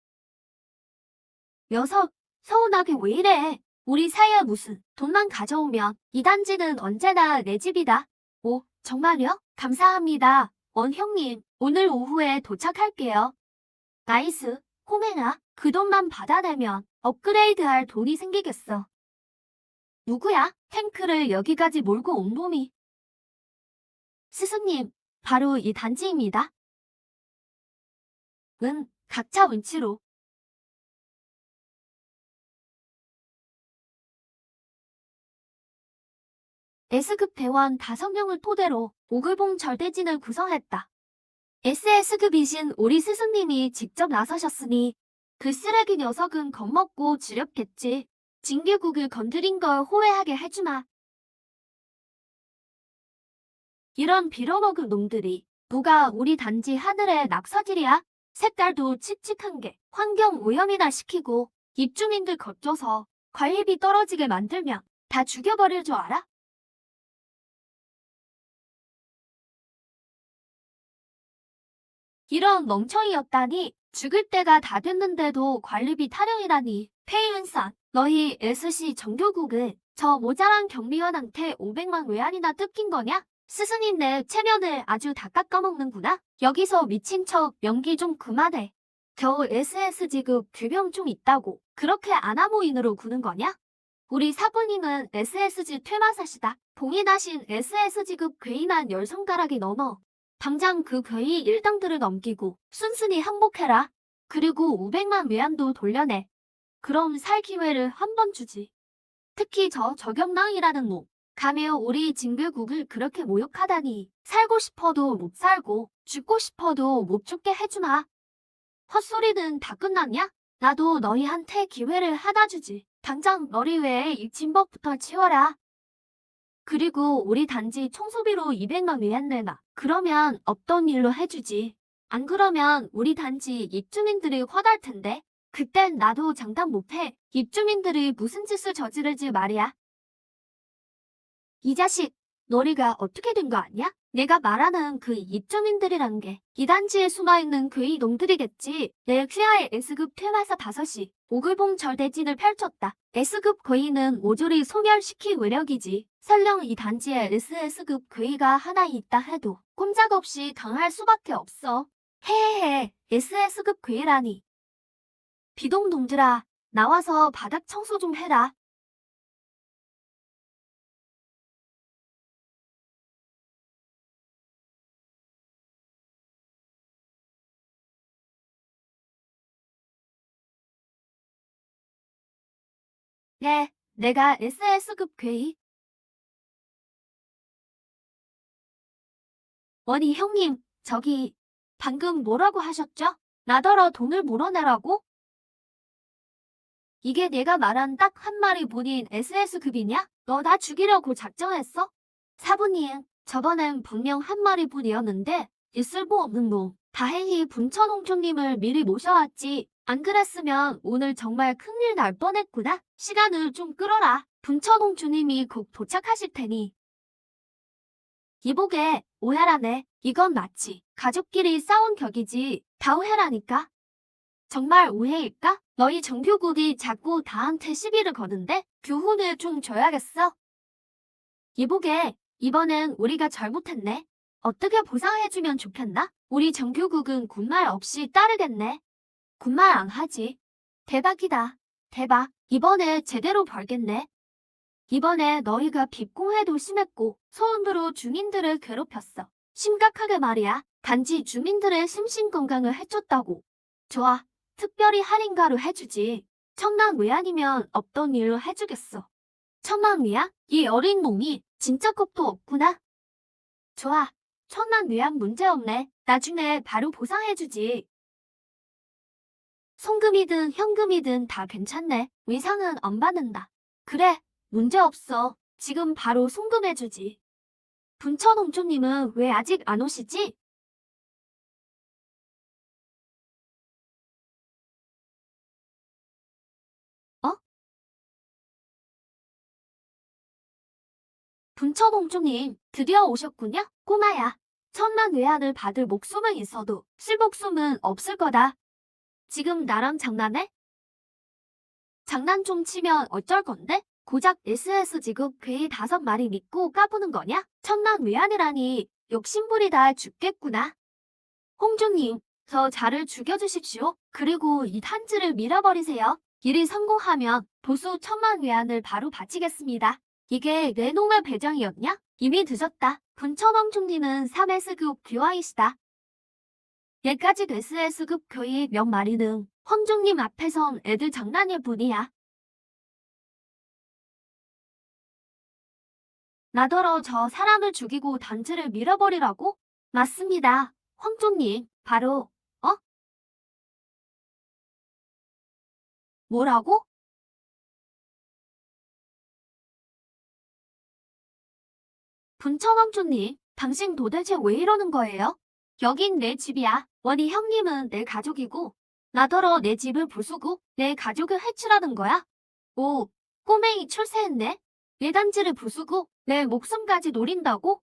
녀석, 서운하게 왜 이래? 우리 사이에 무슨 돈만 가져오면 이 단지는 언제나 내 집이다. 오, 정말요? 감사합니다. 형님, 오늘 오후에 도착할게요. 나이스, 호맹아, 그 돈만 받아내면 업그레이드할 돈이 생기겠어. 누구야? 탱크를 여기까지 몰고 온 놈이. 스승님, 바로 이 단지입니다. 응, 각자 위치로. S급 대원 5명을 토대로 오글봉 절대진을 구성했다. SS급이신 우리 스승님이 직접 나서셨으니 그 쓰레기 녀석은 겁먹고 지렵겠지. 징계국을 건드린 걸 후회하게 해주마. 이런 빌어먹을 놈들이 누가 우리 단지 하늘의 낙서질이야? 색깔도 칙칙한 게 환경 오염이나 시키고 입주민들 겁줘서 관리비 떨어지게 만들면 다 죽여버릴 줄 알아? 이런 멍청이였다니 죽을 때가 다 됐는데도 관리비 타령이라니. 페이은산 너희 SC 정교국을 저 모자란 경비원한테 500만 외환이나 뜯긴 거냐? 스승님 내 체면을 아주 다 깎아먹는구나. 여기서 미친 척 연기 좀 그만해. 겨우 SS지급 규명 좀 있다고 그렇게 아나무인으로 구는 거냐? 우리 사부님은 SSG 퇴마사시다. 봉인하신 SS지급 괴이만 10손가락이 넘어. 당장 그 괴이 1당들을 넘기고 순순히 항복해라. 그리고 500만 외환도 돌려내. 그럼 살 기회를 한 번 주지. 특히 저 저격랑이라는 놈. 감히 우리 징글국을 그렇게 모욕하다니. 살고 싶어도 못 살고 죽고 싶어도 못 죽게 해주마. 헛소리는 다 끝났냐? 나도 너희한테 기회를 하나 주지. 당장 머리 외에 이 진법부터 치워라. 그리고 우리 단지 청소비로 200만 외환 내놔. 그러면 없던 일로 해주지. 안 그러면 우리 단지 입주민들이 화날 텐데. 그땐 나도 장담 못해. 입주민들이 무슨 짓을 저지를지 말이야. 이 자식, 너리가 어떻게 된 거 아니야? 내가 말하는 그 입주민들이란 게 이 단지에 숨어있는 괴이 놈들이겠지. 내 퀴아의 S급 퇴마사 5이 오글봉 절대진을 펼쳤다. S급 괴이는 모조리 소멸시킬 외력이지. 설령 이 단지에 SS급 괴이가 하나 있다 해도 꼼짝없이 당할 수밖에 없어. 헤헤헤, SS급 괴이라니. 비동놈들아, 나와서 바닥 청소 좀 해라. 네, 내가 SS급 괴이. 원희 형님, 저기 방금 뭐라고 하셨죠? 나더러 돈을 물어내라고? 이게 내가 말한 딱 한 마리 본인 SS급이냐? 너 나 죽이려고 작정했어? 사부님, 저번엔 분명 한 마리 분이었는데 이 쓸모없는 놈. 다행히 분천홍초님을 미리 모셔왔지. 안 그랬으면 오늘 정말 큰일 날 뻔했구나. 시간을 좀 끌어라. 분천홍초님이 곧 도착하실 테니. 이보게, 오해라네. 이건 마치 가족끼리 싸운 격이지. 다 오해라니까. 정말 오해일까? 너희 정교국이 자꾸 다한테 시비를 거는데 교훈을 좀 줘야겠어. 이보게, 이번엔 우리가 잘못했네. 어떻게 보상해주면 좋겠나? 우리 정교국은 군말 없이 따르겠네. 군말 안 하지. 대박이다. 대박. 이번에 제대로 벌겠네. 이번에 너희가 빚공해도 심했고 소음으로 주민들을 괴롭혔어. 심각하게 말이야. 단지 주민들의 심신건강을 해쳤다고. 좋아. 특별히 할인가로 해주지. 1000만 외환이면 없던 일로 해주겠어. 1000만 외환? 이 어린 놈이 진짜 겁도 없구나. 좋아. 1000만 외환 문제없네. 나중에 바로 보상해주지. 송금이든 현금이든 다 괜찮네. 위상은 안 받는다. 그래. 문제없어. 지금 바로 송금해주지. 분천홍초님은 왜 아직 안 오시지? 어? 분천홍초님, 드디어 오셨군요? 꼬마야. 1000만 외환을 받을 목숨은 있어도 쓸 목숨은 없을 거다. 지금 나랑 장난해? 장난 좀 치면 어쩔 건데? 고작 SS 지급 괴이 5마리 믿고 까부는 거냐? 1000만 외환이라니 욕심부리다 죽겠구나. 홍조님, 저 자를 죽여주십시오. 그리고 이 탄지를 밀어버리세요. 일이 성공하면 보수 1,000만 위안을 바로 바치겠습니다. 이게 내 놈의 배정이었냐? 이미 늦었다. 분천왕 총리는 3S급 교황이시다. 얘까지 SS급 교의 몇 마리는 황종님 앞에선 애들 장난일 뿐이야. 나더러 저 사람을 죽이고 단지를 밀어버리라고? 맞습니다. 황종님, 바로, 어? 뭐라고? 분천왕초님, 당신 도대체 왜 이러는 거예요? 여긴 내 집이야. 원희 형님은 내 가족이고, 나더러 내 집을 부수고 내 가족을 해치라는 거야? 오, 꼬맹이 출세했네. 내 단지를 부수고 내 목숨까지 노린다고?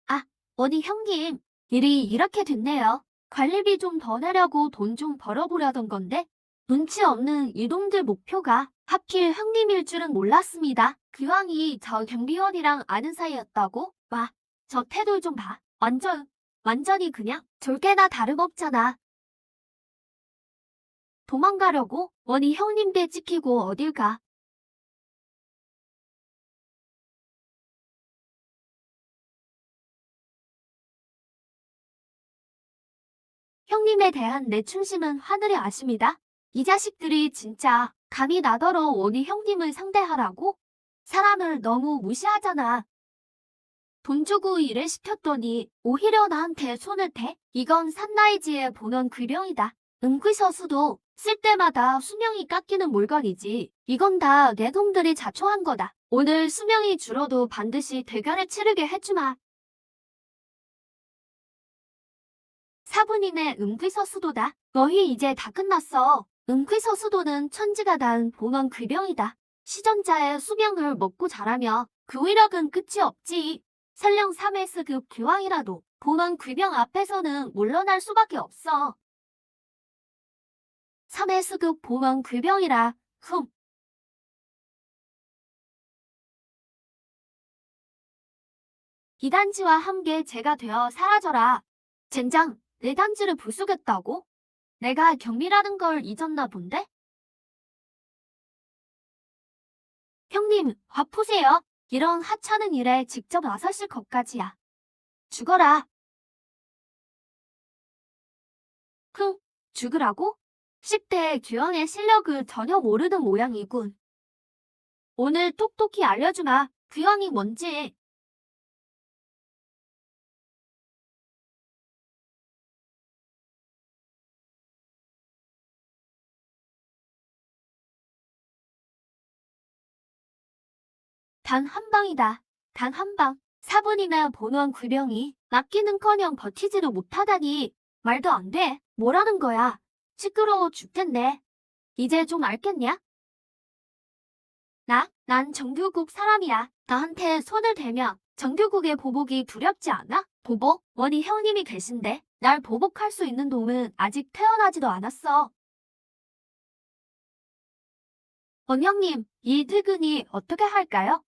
아, 원희 형님, 일이 이렇게 됐네요. 관리비 좀 더 내려고 돈 좀 벌어보려던 건데, 눈치 없는 이놈들 목표가 하필 형님일 줄은 몰랐습니다. 기왕이 저 경비원이랑 아는 사이였다고? 와, 저 태도 좀 봐. 완전히 그냥 졸개나 다름없잖아. 도망가려고? 원희 형님 배 찍히고 어딜 가? 형님에 대한 내 충심은 하늘이 아십니다. 이 자식들이 진짜 감히 나더러 원희 형님을 상대하라고? 사람을 너무 무시하잖아. 돈 주고 일을 시켰더니 오히려 나한테 손을 대? 이건 산나이지의 본원 귀병이다. 은귀서수도 쓸 때마다 수명이 깎이는 물건이지. 이건 다 내 놈들이 자초한 거다. 오늘 수명이 줄어도 반드시 대가를 치르게 해주마. 사분인의 은귀서수도다. 너희 이제 다 끝났어. 은귀서수도는 천지가 단 본원 귀병이다. 시전자의 수명을 먹고 자라며 그 위력은 끝이 없지. 설령 3S급 교황이라도 본원 귀병 앞에서는 물러날 수밖에 없어. 3S급 본원 귀병이라, 이 단지와 함께 제가 되어 사라져라. 젠장, 내 단지를 부수겠다고? 내가 경비라는 걸 잊었나 본데? 형님, 화 푸세요. 이런 하찮은 일에 직접 나서실 것까지야. 죽어라. 죽으라고? 10대 규현의 실력을 전혀 모르는 모양이군. 오늘 똑똑히 알려주마. 규현이 뭔지. 단 한 방이다. 단 한 방. 사분이나 본원 구병이 낚기는커녕 버티지도 못하다니. 말도 안 돼. 뭐라는 거야. 시끄러워 죽겠네. 이제 좀 알겠냐? 난 정규국 사람이야. 나한테 손을 대면 정규국의 보복이 두렵지 않아? 보복? 원희 형님이 계신데 날 보복할 수 있는 놈은 아직 태어나지도 않았어. 원 형님, 이 퇴근이 어떻게 할까요?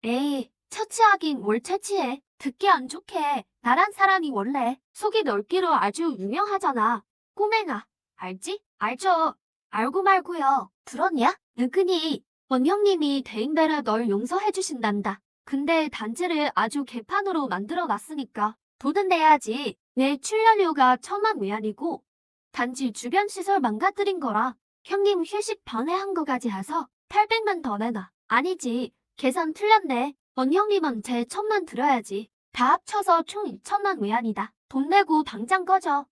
에이, 처치하긴 뭘 처치해. 듣기 안 좋게. 나란 사람이 원래 속이 넓기로 아주 유명하잖아. 꼬맹아, 알지? 알죠. 알고 말고요. 들었냐? 은근히 원형님이 대인배라 널 용서해 주신단다. 근데 단지를 아주 개판으로 만들어 놨으니까 돈은 내야지. 내 출연료가 1,000만 위안이고 단지 주변 시설 망가뜨린 거라 형님 휴식 방해한 거까지 해서 800만 더 내놔. 아니지. 계산 틀렸네. 원형님한테 1,000만 들어야지. 다 합쳐서 총 2,000만 위안이다. 돈 내고 당장 꺼져.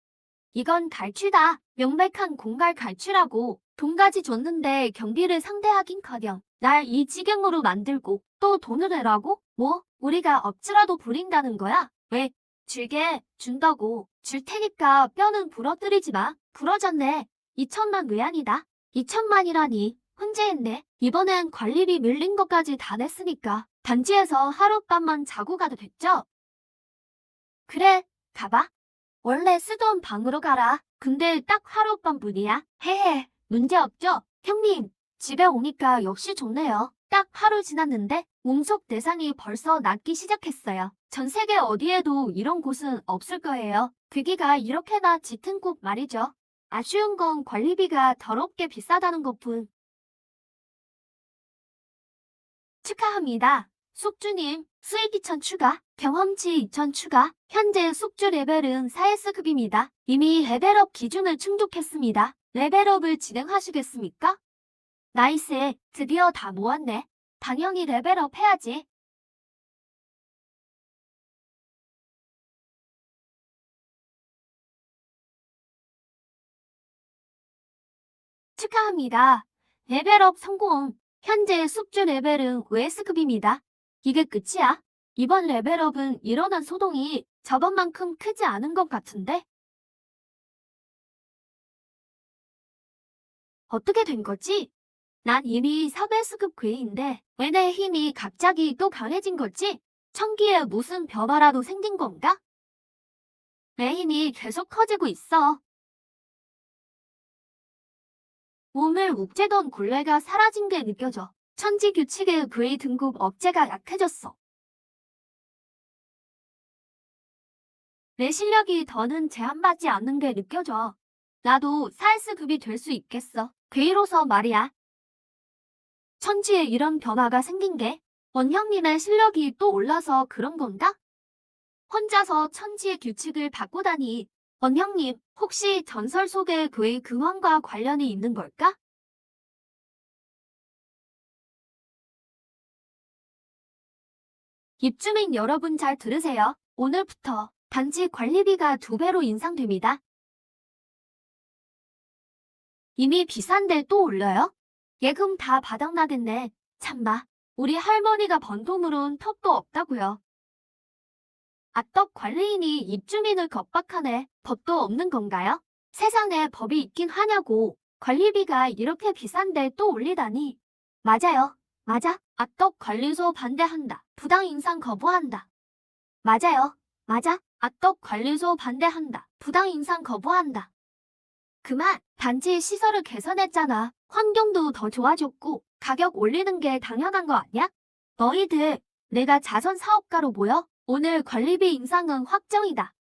이건 갈취다. 명백한 공갈 갈취라고. 돈까지 줬는데 경비를 상대하긴커녕 날 이 지경으로 만들고 또 돈을 내라고? 뭐? 우리가 억지라도 부린다는 거야? 왜? 줄게. 준다고. 줄 테니까 뼈는 부러뜨리지 마. 부러졌네. 2,000만 위안이다. 2,000만이라니. 훈제했네. 이번엔 관리비 밀린 것까지 다 냈으니까 단지에서 하룻밤만 자고 가도 됐죠? 그래, 가봐. 원래 쓰던 방으로 가라. 근데 딱 하룻밤뿐이야. 헤헤, 문제없죠? 형님, 집에 오니까 역시 좋네요. 딱 하루 지났는데 몸속 대상이 벌써 낫기 시작했어요. 전 세계 어디에도 이런 곳은 없을 거예요. 괴기가 이렇게나 짙은 곳 말이죠. 아쉬운 건 관리비가 더럽게 비싸다는 것뿐. 축하합니다. 숙주님, 수익 2천 추가, 경험치 2천 추가. 현재 숙주 레벨은 4S급입니다. 이미 레벨업 기준을 충족했습니다. 레벨업을 진행하시겠습니까? 나이스, 드디어 다 모았네. 당연히 레벨업 해야지. 축하합니다. 레벨업 성공. 현재 숙주 레벨은 5S급입니다. 이게 끝이야? 이번 레벨업은 일어난 소동이 저번만큼 크지 않은 것 같은데? 어떻게 된 거지? 난 이미 3S급 괴인데 왜 내 힘이 갑자기 또 강해진 거지? 천기에 무슨 변화라도 생긴 건가? 내 힘이 계속 커지고 있어. 몸을 욱죄던 굴레가 사라진 게 느껴져. 천지 규칙의 괴 등급 억제가 약해졌어. 내 실력이 더는 제한받지 않는 게 느껴져. 나도 4S급이 될 수 있겠어. 괴로서 말이야. 천지에 이런 변화가 생긴 게 원형님의 실력이 또 올라서 그런 건가? 혼자서 천지의 규칙을 바꾸다니. 원형님, 혹시 전설 속의 괴의 근원과 관련이 있는 걸까? 입주민 여러분 잘 들으세요. 오늘부터 단지 관리비가 2배로 인상됩니다. 이미 비싼데 또 올려요? 예금 다 바닥나겠네. 참나, 우리 할머니가 번 돈으론 턱도 없다고요. 악덕 관리인이 입주민을 겁박하네. 법도 없는 건가요? 세상에 법이 있긴 하냐고. 관리비가 이렇게 비싼데 또 올리다니. 맞아요. 맞아. 악덕 관리소 반대한다. 부당 인상 거부한다. 맞아요. 맞아. 악덕 관리소 반대한다. 부당 인상 거부한다. 그만. 단지 시설을 개선했잖아. 환경도 더 좋아졌고 가격 올리는 게 당연한 거 아니야? 너희들, 내가 자선 사업가로 모여? 오늘 관리비 인상은 확정이다.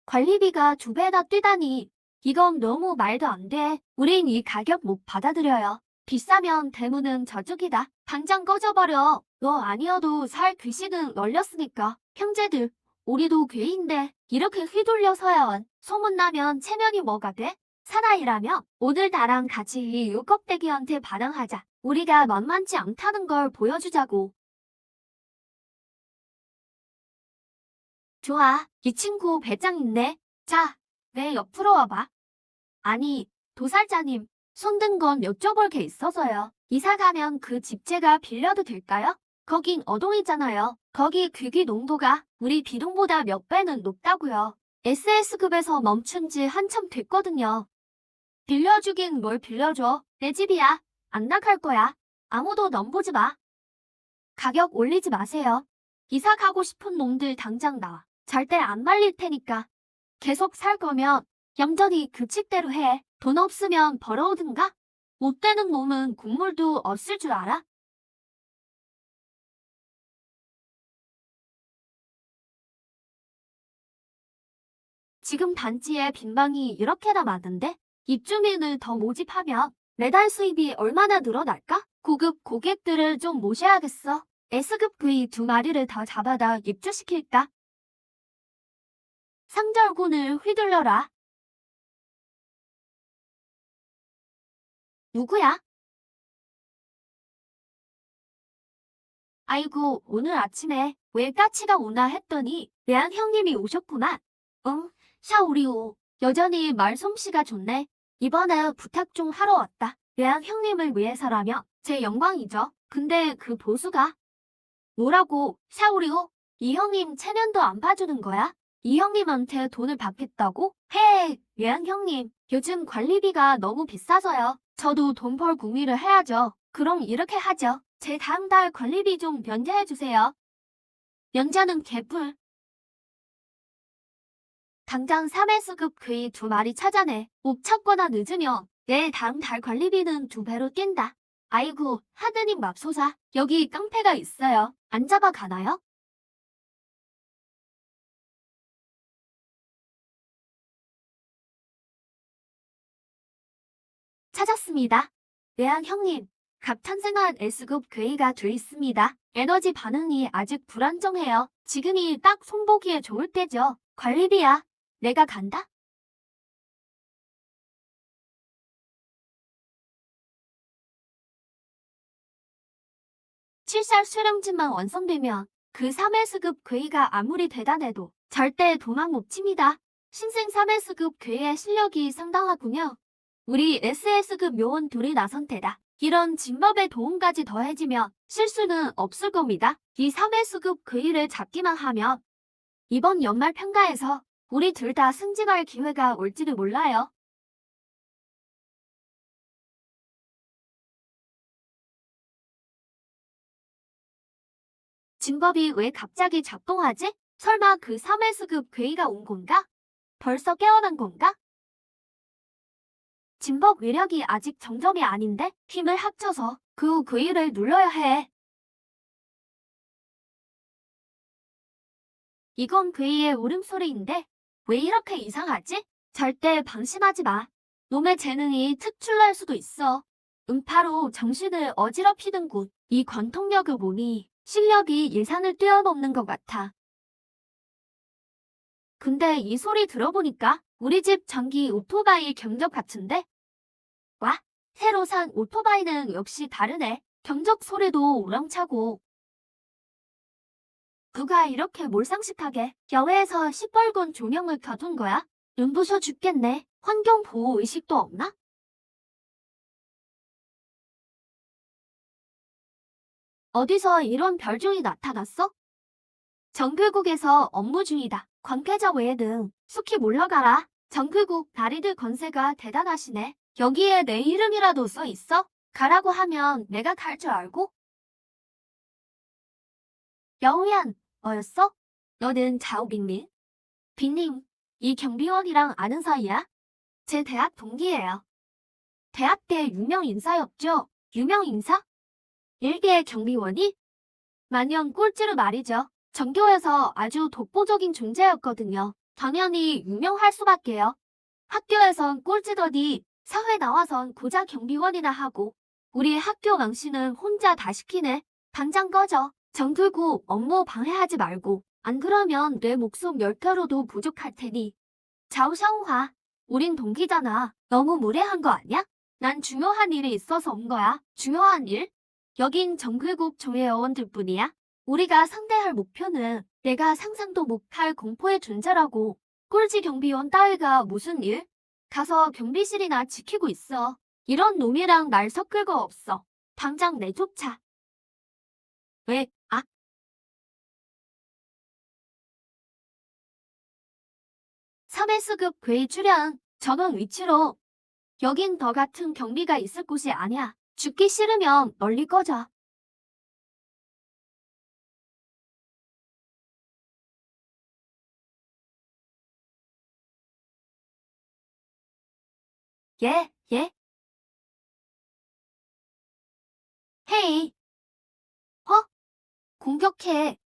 관리비가 2배나 뛰다니. 이건 너무 말도 안 돼. 우린 이 가격 못 받아들여요. 비싸면 대문은 저쪽이다. 당장 꺼져버려. 너 아니어도 살 귀신은 널렸으니까. 형제들, 우리도 괴인데 이렇게 휘둘려서야 소문나면 체면이 뭐가 돼? 사나이라며 오늘 나랑 같이 이 육겁대기한테 반항하자. 우리가 만만치 않다는 걸 보여주자고. 좋아, 이 친구 배짱 있네. 자, 내 옆으로 와봐. 아니, 도살자님, 손든 건 여쭤볼 게 있어서요. 이사 가면 그 집제가 빌려도 될까요? 거긴 어동이잖아요. 거기 귀기 농도가 우리 비동보다 몇 배는 높다고요. SS급에서 멈춘 지 한참 됐거든요. 빌려주긴 뭘 빌려줘. 내 집이야. 안 나갈 거야. 아무도 넘보지 마. 가격 올리지 마세요. 이사 가고 싶은 놈들 당장 나와. 절대 안 말릴 테니까. 계속 살 거면 얌전히 규칙대로 해. 돈 없으면 벌어오든가? 못 되는 놈은 국물도 없을 줄 알아? 지금 단지에 빈방이 이렇게나 많은데? 입주민을 더 모집하면 매달 수입이 얼마나 늘어날까? 고급 고객들을 좀 모셔야겠어. S급 V 2마리를 더 잡아다 입주시킬까? 상절군을 휘둘러라. 누구야? 아이고, 오늘 아침에 왜 까치가 오나 했더니 레안 형님이 오셨구나. 응, 샤오리오. 여전히 말솜씨가 좋네. 이번에 부탁 좀 하러 왔다. 레안 형님을 위해서라면 제 영광이죠. 근데 그 보수가 뭐라고, 샤오리오? 이 형님 체면도 안 봐주는 거야? 이 형님한테 돈을 받겠다고? 헤, 레안 형님. 요즘 관리비가 너무 비싸서요. 저도 돈 벌 궁리를 해야죠. 그럼 이렇게 하죠. 제 다음 달 관리비 좀 면제해주세요. 면제는 개뿔. 당장 3회수급 괴이 2마리 찾아내. 못 찾거나 늦으면 내 다음 달 관리비는 2배로 뛴다. 아이고, 하느님 맙소사. 여기 깡패가 있어요. 안 잡아가나요? 찾았습니다. 외환 형님, 갑탄생한 S급 괴이가 돼 있습니다. 에너지 반응이 아직 불안정해요. 지금이 딱 손보기에 좋을 때죠. 관리비야, 내가 간다. 칠살 수령지만 완성되면 그 3S급 괴이가 아무리 대단해도 절대 도망 못 칩니다. 신생 3S급 괴이의 실력이 상당하군요. 우리 SS급 요원 둘이 나선 테다. 이런 진법의 도움까지 더해지면 실수는 없을 겁니다. 이 3S급 괴이를 잡기만 하면 이번 연말 평가에서 우리 둘 다 승진할 기회가 올지도 몰라요. 진법이 왜 갑자기 작동하지? 설마 그 3S급 괴이가 온 건가? 벌써 깨어난 건가? 진법 위력이 아직 정점이 아닌데 힘을 합쳐서 그 괴이를 눌러야 해. 이건 괴이의 울음소리인데 왜 이렇게 이상하지? 절대 방심하지 마. 놈의 재능이 특출날 수도 있어. 음파로 정신을 어지럽히는군. 이 관통력을 보니 실력이 예산을 뛰어넘는 것 같아. 근데 이 소리 들어보니까 우리 집 전기 오토바이 경적 같은데? 와, 새로 산 오토바이는 역시 다르네. 경적 소리도 우렁차고. 누가 이렇게 몰상식하게 야외에서 시뻘건 조명을 켜둔 거야? 눈부셔 죽겠네. 환경보호 의식도 없나? 어디서 이런 별종이 나타났어? 정글국에서 업무 중이다. 관계자 외에 등 숙히 물러가라. 정글국 다리들 건세가 대단하시네. 여기에 내 이름이라도 써 있어? 가라고 하면 내가 갈 줄 알고? 영우ያን, 너였어? 너는 자오빙민? 빙님, 이 경비원이랑 아는 사이야? 제 대학 동기예요. 대학때 유명 인사였죠? 유명 인사? 일개 경비원이? 만년 꼴찌로 말이죠. 전교에서 아주 독보적인 존재였거든요. 당연히 유명할 수밖에요. 학교에선 꼴찌더니 사회 나와선 고작 경비원이나 하고 우리 학교 망신은 혼자 다 시키네. 당장 꺼져. 정 들고 업무 방해하지 말고 안 그러면 내 목숨 10개로도 부족할 테니. 자오샹화, 우린 동기잖아. 너무 무례한 거 아니야? 난 중요한 일이 있어서 온 거야. 중요한 일? 여긴 정글국 조회원들 뿐이야. 우리가 상대할 목표는 내가 상상도 못할 공포의 존재라고. 꼴찌 경비원 따위가 무슨 일? 가서 경비실이나 지키고 있어. 이런 놈이랑 날 섞을 거 없어. 당장 내쫓아. 왜? 아, 3S급 괴이 출연 전원 위치로. 여긴 너 같은 경비가 있을 곳이 아니야. 죽기 싫으면 널리 꺼져. 예, 예. 헤이. 허? 공격해.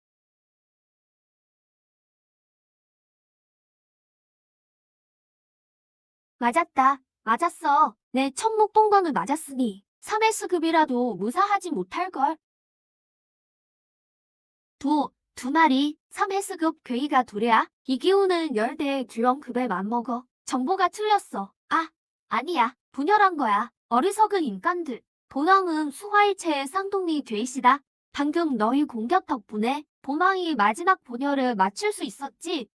맞았다. 맞았어. 내 천목동광을 맞았으니 3S급이라도 무사하지 못할걸. 두 마리 3S급 괴이가 둘이야. 이 기운은 열대의 듀런급에 맞먹어. 정보가 틀렸어. 아, 아니야. 분열한 거야. 어리석은 인간들. 본왕은 수화일체의 쌍둥이 괴이시다. 방금 너희 공격 덕분에 본왕이 마지막 본열을 맞출 수 있었지.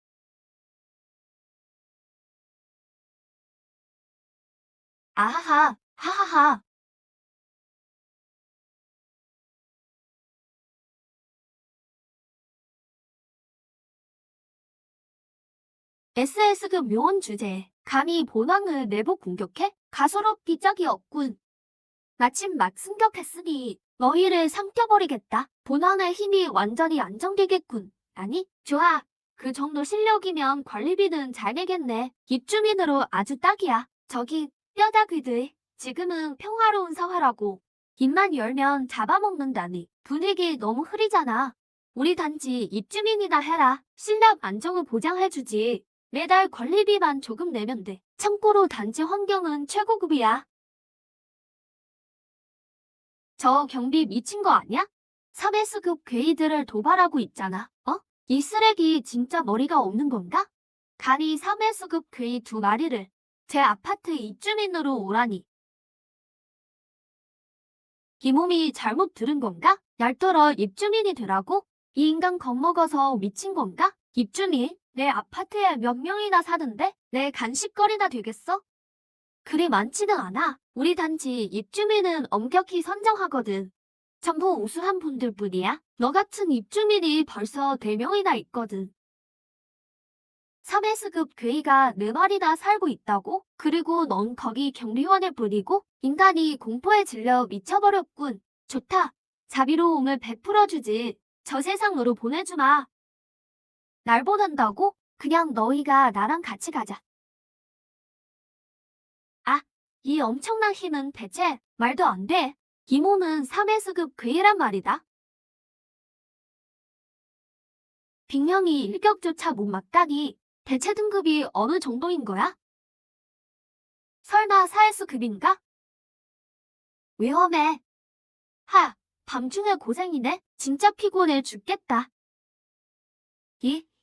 아하하, 하하하. SS급 요원 주제에 감히 본왕을 내복 공격해? 가소롭기 짝이 없군. 마침 막 승격했으니 너희를 삼켜버리겠다. 본왕의 힘이 완전히 안정되겠군. 아니, 좋아. 그 정도 실력이면 관리비는 잘 내겠네. 입주민으로 아주 딱이야. 저기 뼈다귀들. 지금은 평화로운 사회라고. 입만 열면 잡아먹는다니. 분위기 너무 흐리잖아. 우리 단지 입주민이나 해라. 실력 안정을 보장해주지. 매달 관리비만 조금 내면 돼. 참고로 단지 환경은 최고급이야. 저 경비 미친 거 아니야? 3S급 괴이들을 도발하고 있잖아. 이 쓰레기 진짜 머리가 없는 건가? 간이 3S급 괴이 2마리를 제 아파트 입주민으로 오라니. 이 몸이 잘못 들은 건가? 얄떨어 입주민이 되라고? 이 인간 겁먹어서 미친 건가? 입주민? 내 아파트에 몇 명이나 사는데 내 간식거리나 되겠어? 그리 많지는 않아. 우리 단지 입주민은 엄격히 선정하거든. 전부 우수한 분들 뿐이야. 너 같은 입주민이 벌써 4명이나 있거든. 3S급 괴이가 4마리나 살고 있다고? 그리고 넌 거기 경비원을 뿌리고 인간이 공포에 질려 미쳐버렸군. 좋다. 자비로움을 베풀어주지. 저 세상으로 보내주마. 날 보낸다고? 그냥 너희가 나랑 같이 가자. 아, 이 엄청난 힘은 대체 말도 안 돼. 이 몸은 3S급 괴이란 말이다. 빅명이 일격조차 못 막다니 대체 등급이 어느 정도인 거야? 설마 4S급인가? 위험해. 밤중에 고생이네. 진짜 피곤해 죽겠다.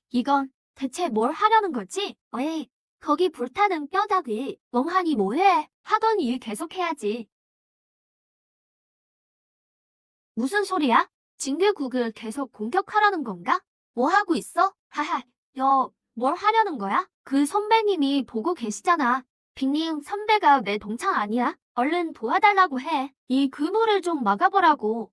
이건 대체 뭘 하려는 거지? 에이, 거기 불타는 뼈다귀. 멍하니 뭐해? 하던 일 계속해야지. 무슨 소리야? 징계국을 계속 공격하라는 건가? 뭐 하고 있어? 뭘 하려는 거야? 그 선배님이 보고 계시잖아. 빅님 선배가 내 동창 아니야? 얼른 도와달라고 해. 이 그물을 좀 막아보라고.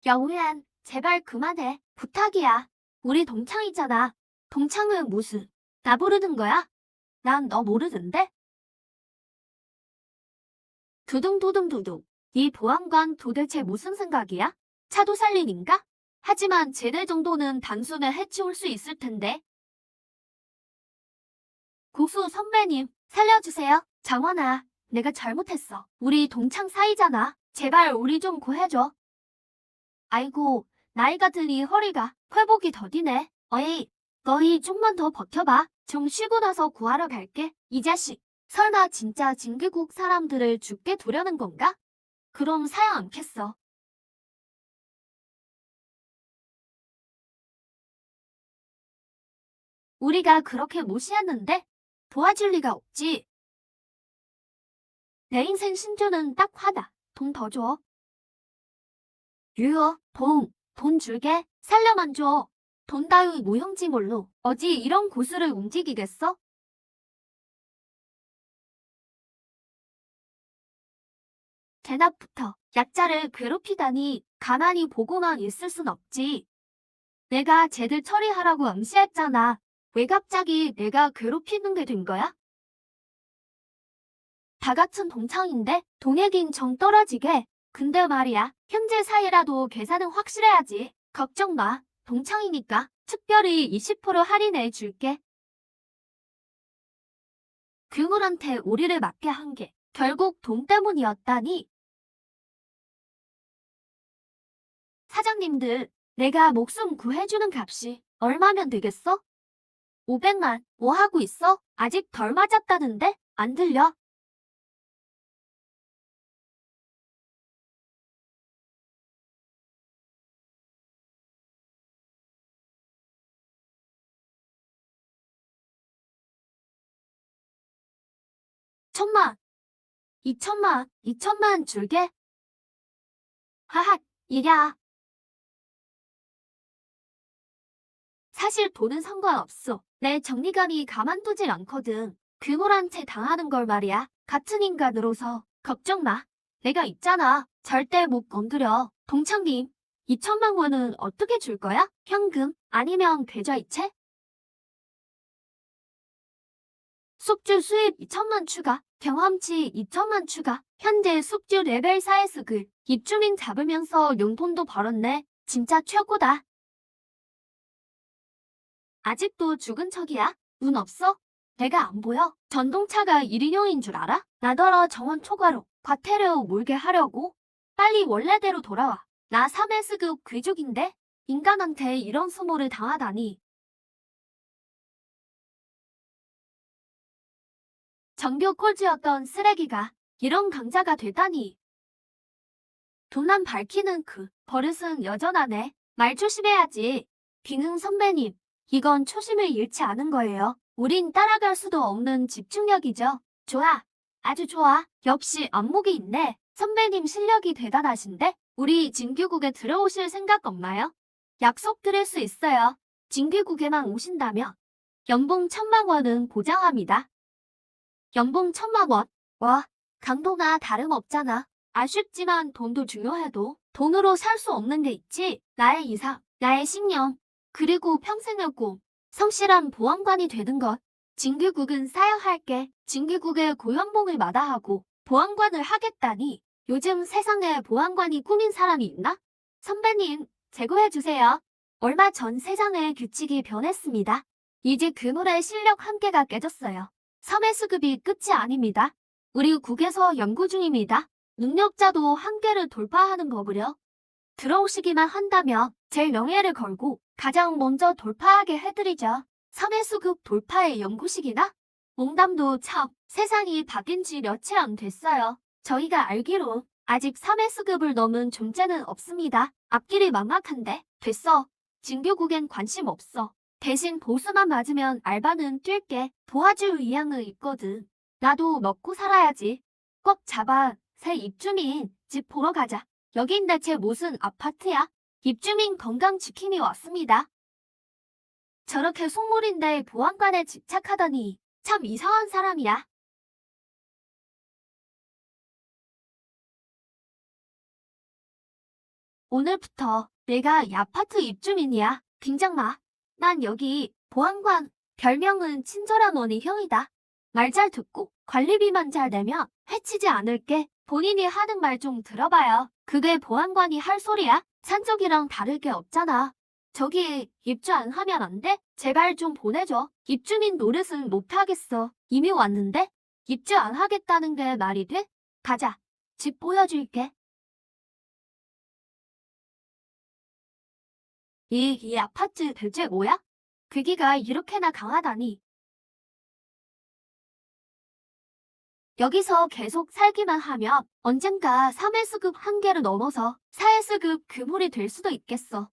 영우ያን, 제발 그만해. 부탁이야. 우리 동창이잖아. 동창은 무슨? 나 부르는 거야? 난 너 모르는데? 두둥두둥두둥. 이 보안관 도대체 무슨 생각이야? 차도 살린인가? 하지만 쟤네 정도는 단숨에 해치울 수 있을 텐데. 고수 선배님, 살려주세요. 장원아, 내가 잘못했어. 우리 동창 사이잖아. 제발 우리 좀 구해줘. 아이고, 나이가 드니 허리가 회복이 더디네. 어이, 너희 좀만 더 버텨봐. 좀 쉬고 나서 구하러 갈게. 이 자식, 설마 진짜 징계국 사람들을 죽게 두려는 건가? 그럼 사양 않겠어. 우리가 그렇게 무시했는데 도와줄 리가 없지. 내 인생 신조는 딱 하나. 돈 더 줘. 유어, 돈 줄게. 살려만 줘. 돈 따위 무형지 뭘로. 어지 이런 고수를 움직이겠어? 대낮부터 약자를 괴롭히다니 가만히 보고만 있을 순 없지. 내가 쟤들 처리하라고 암시했잖아. 왜 갑자기 내가 괴롭히는 게 된 거야? 다 같은 동창인데 동액인 정 떨어지게. 근데 말이야, 형제 사이라도 계산은 확실해야지. 걱정 마. 동창이니까 특별히 20% 할인해 줄게. 괴물한테 우리를 맞게 한 게 결국 돈 때문이었다니. 사장님들, 내가 목숨 구해주는 값이 얼마면 되겠어? 500만. 뭐 하고 있어? 아직 덜 맞았다는데? 안 들려? 천만, 2천만 줄게. 하하, 이랴. 사실 돈은 상관없어. 내 정리감이 가만두질 않거든. 괴물한테 당하는 걸 말이야. 같은 인간으로서 걱정 마. 내가 있잖아. 절대 못 건드려. 동창님, 2천만 원은 어떻게 줄 거야? 현금? 아니면 계좌이체? 숙주 수입 2천만 추가, 경험치 2천만 추가. 현재 숙주 레벨 4에서 입주민 잡으면서 용돈도 벌었네. 진짜 최고다. 아직도 죽은 척이야? 눈 없어? 내가 안 보여? 전동차가 1인용인 줄 알아? 나더러 정원 초과로 과태료 물게 하려고? 빨리 원래대로 돌아와. 나 3S급 귀족인데? 인간한테 이런 수모를 당하다니. 정교 꼴찌였던 쓰레기가 이런 강자가 되다니. 도난 밝히는 그 버릇은 여전하네. 말 조심해야지. 기능 선배님, 이건 초심을 잃지 않은 거예요. 우린 따라갈 수도 없는 집중력이죠. 좋아. 아주 좋아. 역시 안목이 있네. 선배님 실력이 대단하신데? 우리 진규국에 들어오실 생각 없나요? 약속 드릴 수 있어요. 진규국에만 오신다면 연봉 1,000만 원은 보장합니다. 연봉 1,000만 원? 와, 강도나 다름없잖아. 아쉽지만 돈도 중요해도 돈으로 살 수 없는 게 있지. 나의 이상, 나의 신념, 그리고 평생의 꿈, 성실한 보안관이 되는 것. 진규국은 쌓여 할게. 진규국의 고연봉을 마다하고 보안관을 하겠다니. 요즘 세상에 보안관이 꿈인 사람이 있나? 선배님, 제고해주세요. 얼마 전 세상의 규칙이 변했습니다. 이제 그물의 실력 한계가 깨졌어요. 3회 수급이 끝이 아닙니다. 우리 국에서 연구 중입니다. 능력자도 한계를 돌파하는 법을요. 들어오시기만 한다면 제 명예를 걸고 가장 먼저 돌파하게 해드리죠. 3회 수급 돌파의 연구식이나? 농담도 참, 세상이 바뀐 지 며칠 안 됐어요. 저희가 알기로 아직 3회 수급을 넘은 존재는 없습니다. 앞길이 막막한데. 됐어. 진교국엔 관심 없어. 대신 보수만 맞으면 알바는 뛸게. 도와줄 의향은 있거든. 나도 먹고 살아야지. 꽉 잡아. 새 입주민 집 보러 가자. 여긴 대체 무슨 아파트야? 입주민 건강 지킴이 왔습니다. 저렇게 속물인데 보안관에 집착하더니 참 이상한 사람이야. 오늘부터 내가 이 아파트 입주민이야. 긴장 마. 난 여기 보안관. 별명은 친절한 원희 형이다. 말 잘 듣고 관리비만 잘 내면 해치지 않을게. 본인이 하는 말 좀 들어봐요. 그게 보안관이 할 소리야? 산 적이랑 다를 게 없잖아. 저기 입주 안 하면 안 돼? 제발 좀 보내줘. 입주민 노릇은 못하겠어. 이미 왔는데? 입주 안 하겠다는 게 말이 돼? 가자. 집 보여줄게. 이 아파트 대체 뭐야? 괴기가 이렇게나 강하다니. 여기서 계속 살기만 하면 언젠가 3회 수급 한계를 넘어서 4회 수급 그물이 될 수도 있겠어.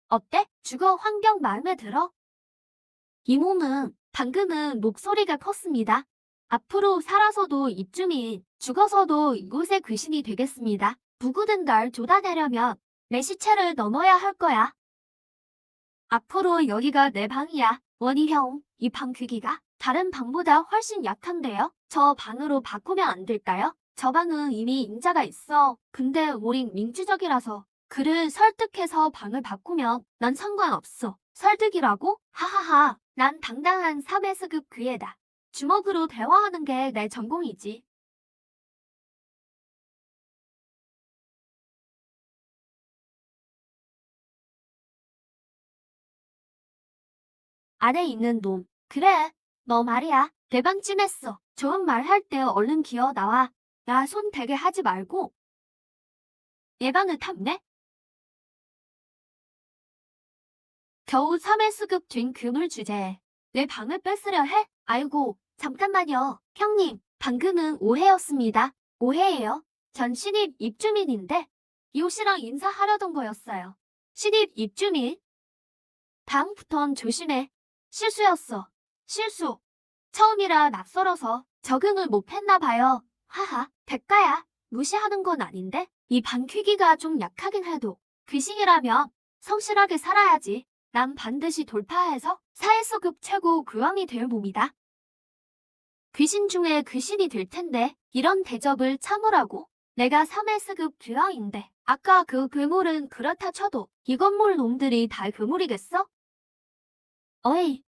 어때? 주거 환경 마음에 들어? 이 몸은 방금은 목소리가 컸습니다. 앞으로 살아서도 입주민, 죽어서도 이곳의 귀신이 되겠습니다. 누구든 날 쫓아내려면 내 시체를 넘어야 할 거야. 앞으로 여기가 내 방이야. 원희 형, 이 방 크기가 다른 방보다 훨씬 약한데요? 저 방으로 바꾸면 안 될까요? 저 방은 이미 임자가 있어. 근데 우린 민주적이라서 그를 설득해서 방을 바꾸면 난 상관없어. 설득이라고? 하하하. 난 당당한 3회 수급 귀에다. 주먹으로 대화하는 게 내 전공이지. 안에 있는 놈. 그래. 너 말이야. 대방찜했어. 좋은 말 할 때 얼른 기어 나와. 나 손 대게 하지 말고. 내 방을 탐내? 겨우 3회 수급 된 그물 주제에 내 방을 뺏으려 해? 아이고, 잠깐만요. 형님, 방금은 오해였습니다. 오해예요. 전 신입 입주민인데 이웃이랑 인사하려던 거였어요. 신입 입주민? 다음부턴 조심해. 실수였어. 실수. 처음이라 낯설어서 적응을 못했나 봐요. 하하, 대가야. 무시하는 건 아닌데 이 방퀴기가 좀 약하긴 해도 귀신이라면 성실하게 살아야지. 난 반드시 돌파해서 사회수급 최고 교황이 될 몸이다. 귀신 중에 귀신이 될 텐데 이런 대접을 참으라고. 내가 3회 수급 교황인데 아까 그 괴물은 그렇다 쳐도 이 건물 놈들이 다 괴물이겠어? 어이.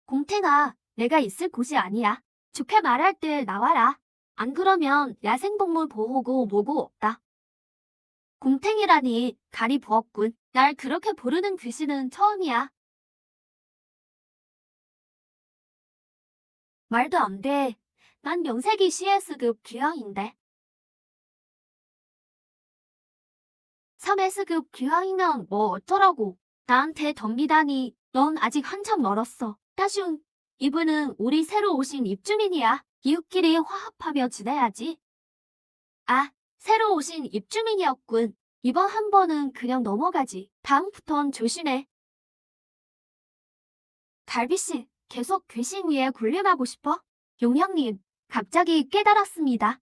공태가 내가 있을 곳이 아니야. 좋게 말할 때 나와라. 안 그러면 야생동물 보호고 뭐고 없다. 곰탱이라니 간이 부었군. 날 그렇게 부르는 귀신은 처음이야. 말도 안 돼. 난 명색이 CS급 귀황인데. 3S급 귀황이면 뭐 어쩌라고. 나한테 덤비다니. 넌 아직 한참 멀었어. 따슌. 이분은 우리 새로 오신 입주민이야. 이웃끼리 화합하며 지내야지. 아, 새로 오신 입주민이었군. 이번 한 번은 그냥 넘어가지. 다음부턴 조심해. 갈비씨, 계속 귀신 위에 군림하고 싶어? 용형님, 갑자기 깨달았습니다.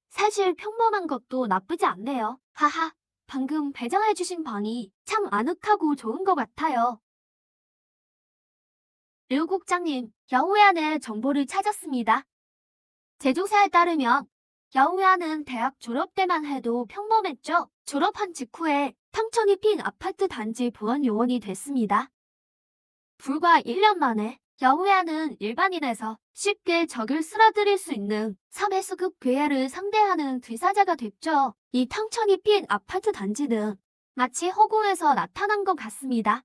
사실 평범한 것도 나쁘지 않네요. 하하, 방금 배정해주신 방이 참 아늑하고 좋은 것 같아요. 류 국장님, 여우야의 정보를 찾았습니다. 제조사에 따르면 여우야는 대학 졸업 때만 해도 평범했죠. 졸업한 직후에 탕천이 핀 아파트 단지 보안 요원이 됐습니다. 불과 1년 만에 여우야는 일반인에서 쉽게 적을 쓸어들일 수 있는 3회수급 괴해를 상대하는 뒤사자가 됐죠. 이 탕천이 핀 아파트 단지는 마치 허공에서 나타난 것 같습니다.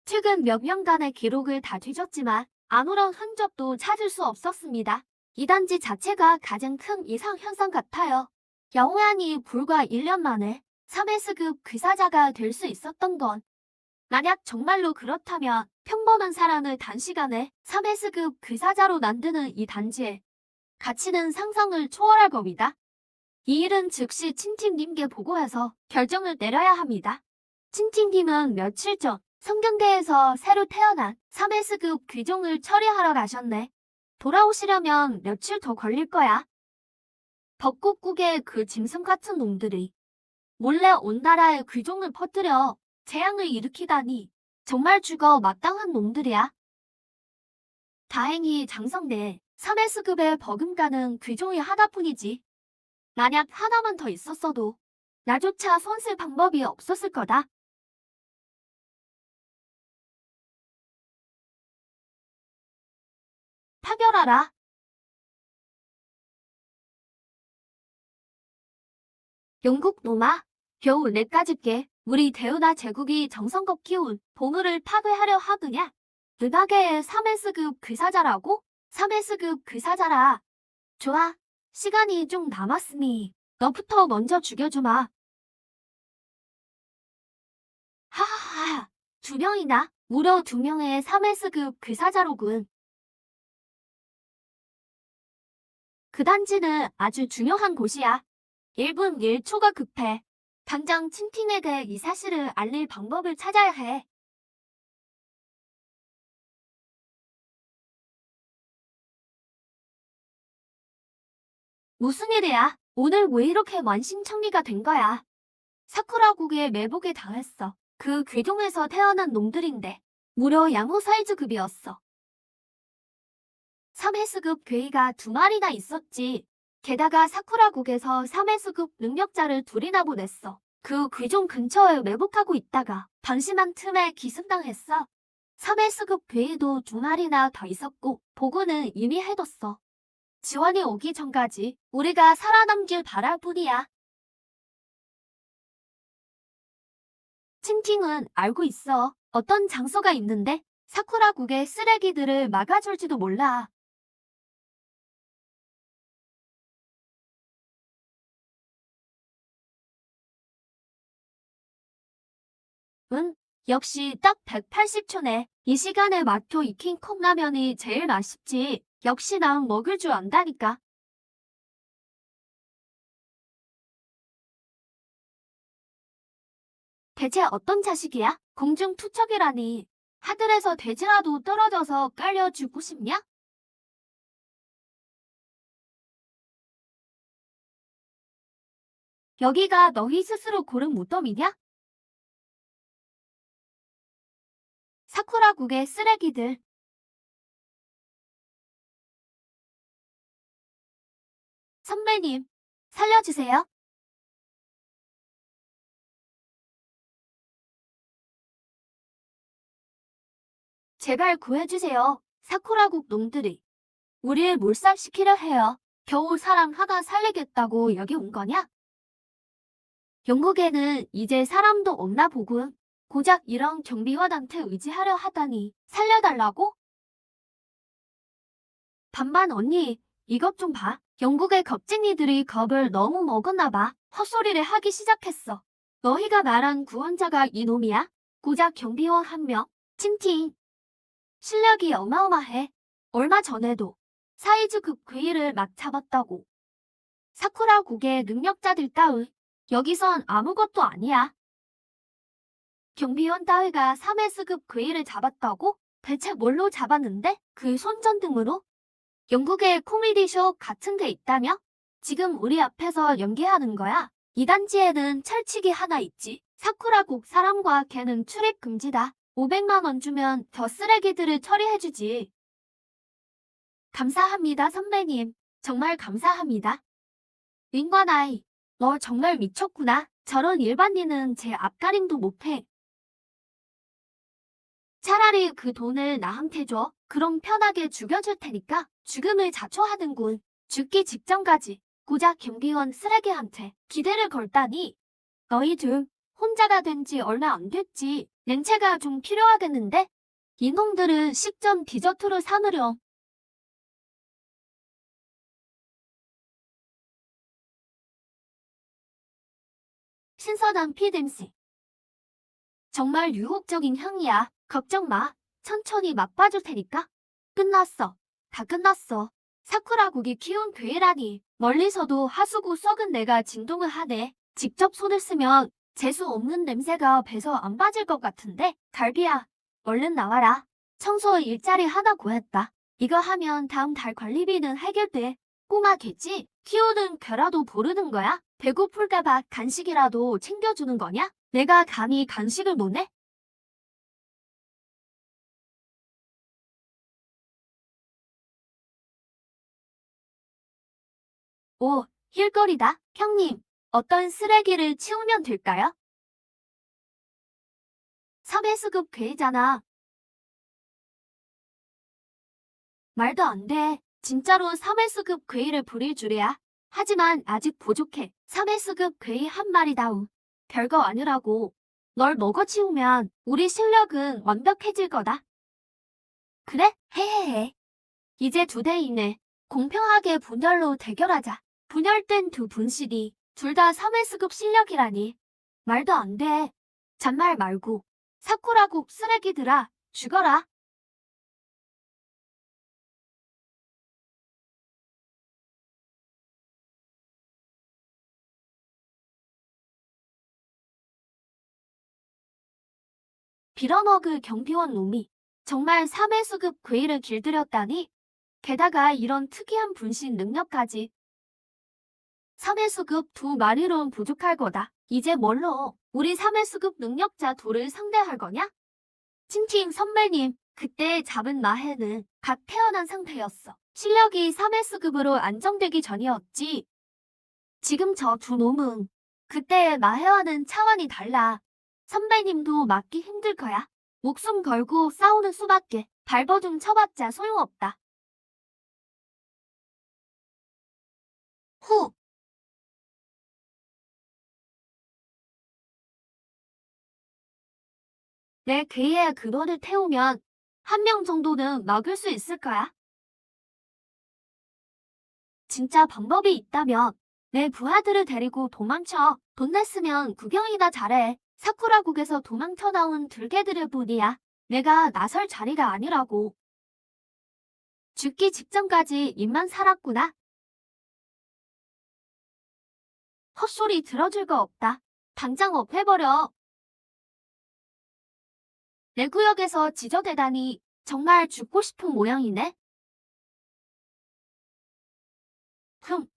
최근 몇 년간의 기록을 다 뒤졌지만 아무런 흔적도 찾을 수 없었습니다. 이 단지 자체가 가장 큰 이상 현상 같아요. 여우야이 불과 1년 만에 3회수급 귀사자가 될 수 있었던 건 만약 정말로 그렇다면 평범한 사람을 단시간에 3회수급 귀사자로 만드는 이 단지의 가치는 상상을 초월할 겁니다. 이 일은 즉시 칭칭님께 보고해서 결정을 내려야 합니다. 칭칭님은 며칠 전 성경대에서 새로 태어난 3회수급 귀종을 처리하러 가셨네. 돌아오시려면 며칠 더 걸릴 거야. 벚꽃국의 그 짐승 같은 놈들이 몰래 온 나라에 귀종을 퍼뜨려 재앙을 일으키다니 정말 죽어 마땅한 놈들이야. 다행히 장성대에 3회수급에 버금가는 귀종이 하나뿐이지. 만약 하나만 더 있었어도 나조차 손쓸 방법이 없었을 거다. 파별하라. 영국 놈아, 겨우 내까짓게 우리 대우나 제국이 정성껏 키운 보물을 파괴하려 하느냐? 은하계의 3회수급 귀사자라고? 3회수급 귀사자라. 좋아, 시간이 좀 남았으니 너부터 먼저 죽여주마. 하하하, 2명이나? 무려 2명의 3회수급 귀사자로군. 그 단지는 아주 중요한 곳이야. 1분 1초가 급해. 당장 칭팅에게 이 사실을 알릴 방법을 찾아야 해. 무슨 일이야? 오늘 왜 이렇게 만신창리가 된 거야? 사쿠라국에 매복에 당했어. 그 귀동에서 태어난 놈들인데 무려 양호 사이즈급이었어. 3회수급 괴이가 2마리나 있었지. 게다가 사쿠라국에서 3회수급 능력자를 2이나 보냈어. 그 귀종 근처에 매복하고 있다가 방심한 틈에 기습당했어. 3회수급 괴이도 2마리나 더 있었고 보고는 이미 해뒀어. 지원이 오기 전까지 우리가 살아남길 바랄 뿐이야. 칭칭은 알고 있어. 어떤 장소가 있는데 사쿠라국의 쓰레기들을 막아줄지도 몰라. 응, 역시 딱 180초네. 이 시간에 마토 익힌 컵라면이 제일 맛있지. 역시 난 먹을 줄 안다니까. 대체 어떤 자식이야? 공중 투척이라니. 하늘에서 돼지라도 떨어져서 깔려 죽고 싶냐? 여기가 너희 스스로 고른 무덤이냐? 사쿠라국의 쓰레기들. 선배님, 살려주세요. 제발 구해주세요. 사쿠라국 놈들이 우리를 몰살시키려 해요. 겨우 사람 하나 살리겠다고 여기 온 거냐? 영국에는 이제 사람도 없나 보군. 고작 이런 경비원한테 의지하려 하다니 살려달라고? 반반 언니, 이것 좀 봐. 영국의 겁쟁이들이 겁을 너무 먹었나 봐. 헛소리를 하기 시작했어. 너희가 말한 구원자가 이놈이야? 고작 경비원 1명? 칭칭. 실력이 어마어마해. 얼마 전에도 사이즈급 괴이를 막 잡았다고. 사쿠라국의 능력자들 따위. 여기선 아무것도 아니야. 경비원 따위가 3S급 괴이를 잡았다고? 대체 뭘로 잡았는데? 그 손전등으로? 영국의 코미디 쇼 같은 게 있다며? 지금 우리 앞에서 연기하는 거야? 이 단지에는 철칙이 하나 있지. 사쿠라국 사람과 걔는 출입 금지다. 500만 원 주면 저 쓰레기들을 처리해주지. 감사합니다, 선배님. 정말 감사합니다. 윙관아이, 너 정말 미쳤구나. 저런 일반인은 제 앞가림도 못해. 차라리 그 돈을 나한테 줘. 그럼 편하게 죽여줄 테니까. 죽음을 자초하는군. 죽기 직전까지 고작 경비원 쓰레기한테 기대를 걸다니. 너희 둘 혼자가 된 지 얼마 안 됐지. 냉채가 좀 필요하겠는데? 이놈들은 식전 디저트로 삼으렴. 신선한 피뎀씨. 정말 유혹적인 향이야. 걱정 마. 천천히 맛봐줄 테니까. 끝났어. 다 끝났어. 사쿠라국이 키운 괴라니. 멀리서도 하수구 썩은 내가 진동을 하네. 직접 손을 쓰면 재수 없는 냄새가 배서 안 빠질 것 같은데. 갈비야, 얼른 나와라. 청소 일자리 하나 구했다. 이거 하면 다음 달 관리비는 해결돼. 꼬마 개지? 키우는 괴라도 부르는 거야? 배고플까봐 간식이라도 챙겨주는 거냐? 내가 감히 간식을 못 내? 오, 힐거리다. 형님, 어떤 쓰레기를 치우면 될까요? 3회수급 괴이잖아. 말도 안 돼. 진짜로 3회수급 괴이를 부릴 줄이야. 하지만 아직 부족해. 3회수급 괴이 한 마리다우. 별거 아니라고. 널 먹어치우면 우리 실력은 완벽해질 거다. 그래? 헤헤헤. 이제 2대2네. 공평하게 분열로 대결하자. 분열된 두 분실이 둘 다 3회수급 실력이라니. 말도 안 돼. 잔말 말고. 사쿠라국 쓰레기들아, 죽어라. 빌어먹을 경비원 놈이. 정말 3회수급 괴이를 길들였다니. 게다가 이런 특이한 분신 능력까지. 3회수급 2마리론 부족할 거다. 이제 뭘로 우리 3회수급 능력자 둘을 상대할 거냐? 칭칭 선배님, 그때 잡은 마해는 갓 태어난 상태였어. 실력이 3회수급으로 안정되기 전이었지. 지금 저 두 놈은 그때의 마해와는 차원이 달라. 선배님도 막기 힘들 거야. 목숨 걸고 싸우는 수밖에. 발버둥 쳐봤자 소용없다. 후, 내 괴의 근원을 태우면 한 명 정도는 막을 수 있을 거야. 진짜 방법이 있다면 내 부하들을 데리고 도망쳐. 돈 냈으면 구경이나 잘해. 사쿠라국에서 도망쳐 나온 들개들의 뿐이야. 내가 나설 자리가 아니라고. 죽기 직전까지 입만 살았구나. 헛소리 들어줄 거 없다. 당장 업해버려. 내 구역에서 지저대다니 정말 죽고 싶은 모양이네. 흠,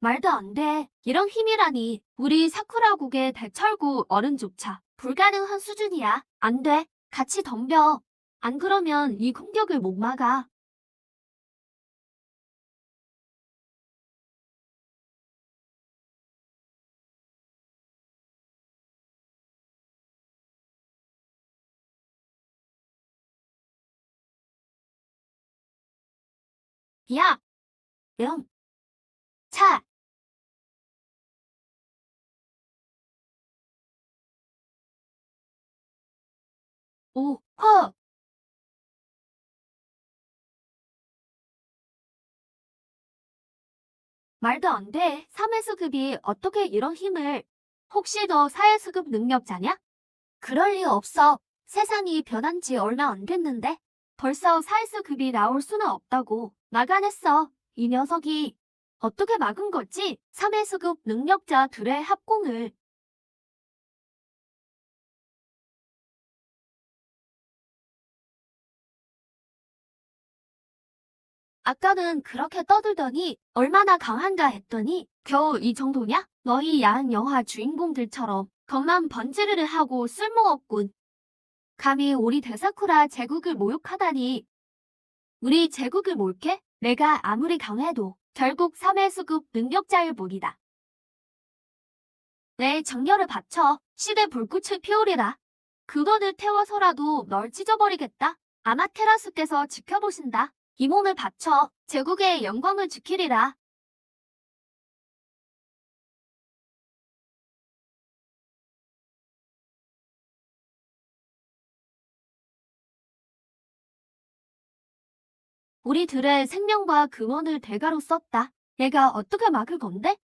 말도 안 돼. 이런 힘이라니. 우리 사쿠라국의 대철구 어른조차 불가능한 수준이야. 안 돼. 같이 덤벼. 안 그러면 이 공격을 못 막아. 야, 영, 차, 오, 허. 말도 안 돼. 3회수급이 어떻게 이런 힘을. 혹시 너 사회수급 능력자냐? 그럴 리 없어. 세상이 변한 지 얼마 안 됐는데 벌써 사회수급이 나올 수는 없다고 막아냈어. 이 녀석이 어떻게 막은 거지? 3회수급 능력자 둘의 합공을. 아까는 그렇게 떠들더니 얼마나 강한가 했더니 겨우 이 정도냐? 너희 야한 영화 주인공들처럼 겉만 번지르르 하고 쓸모없군. 감히 우리 데사쿠라 제국을 모욕하다니. 우리 제국을 몰게? 내가 아무리 강해도 결국 3회수급 능력자일 뿐이다. 내 정열을 바쳐 시대 불꽃을 피우리라. 그거를 태워서라도 널 찢어버리겠다. 아마테라스께서 지켜보신다. 이 몸을 바쳐 제국의 영광을 지키리라. 우리 들의 생명과 근원을 대가로 썼다. 내가 어떻게 막을 건데?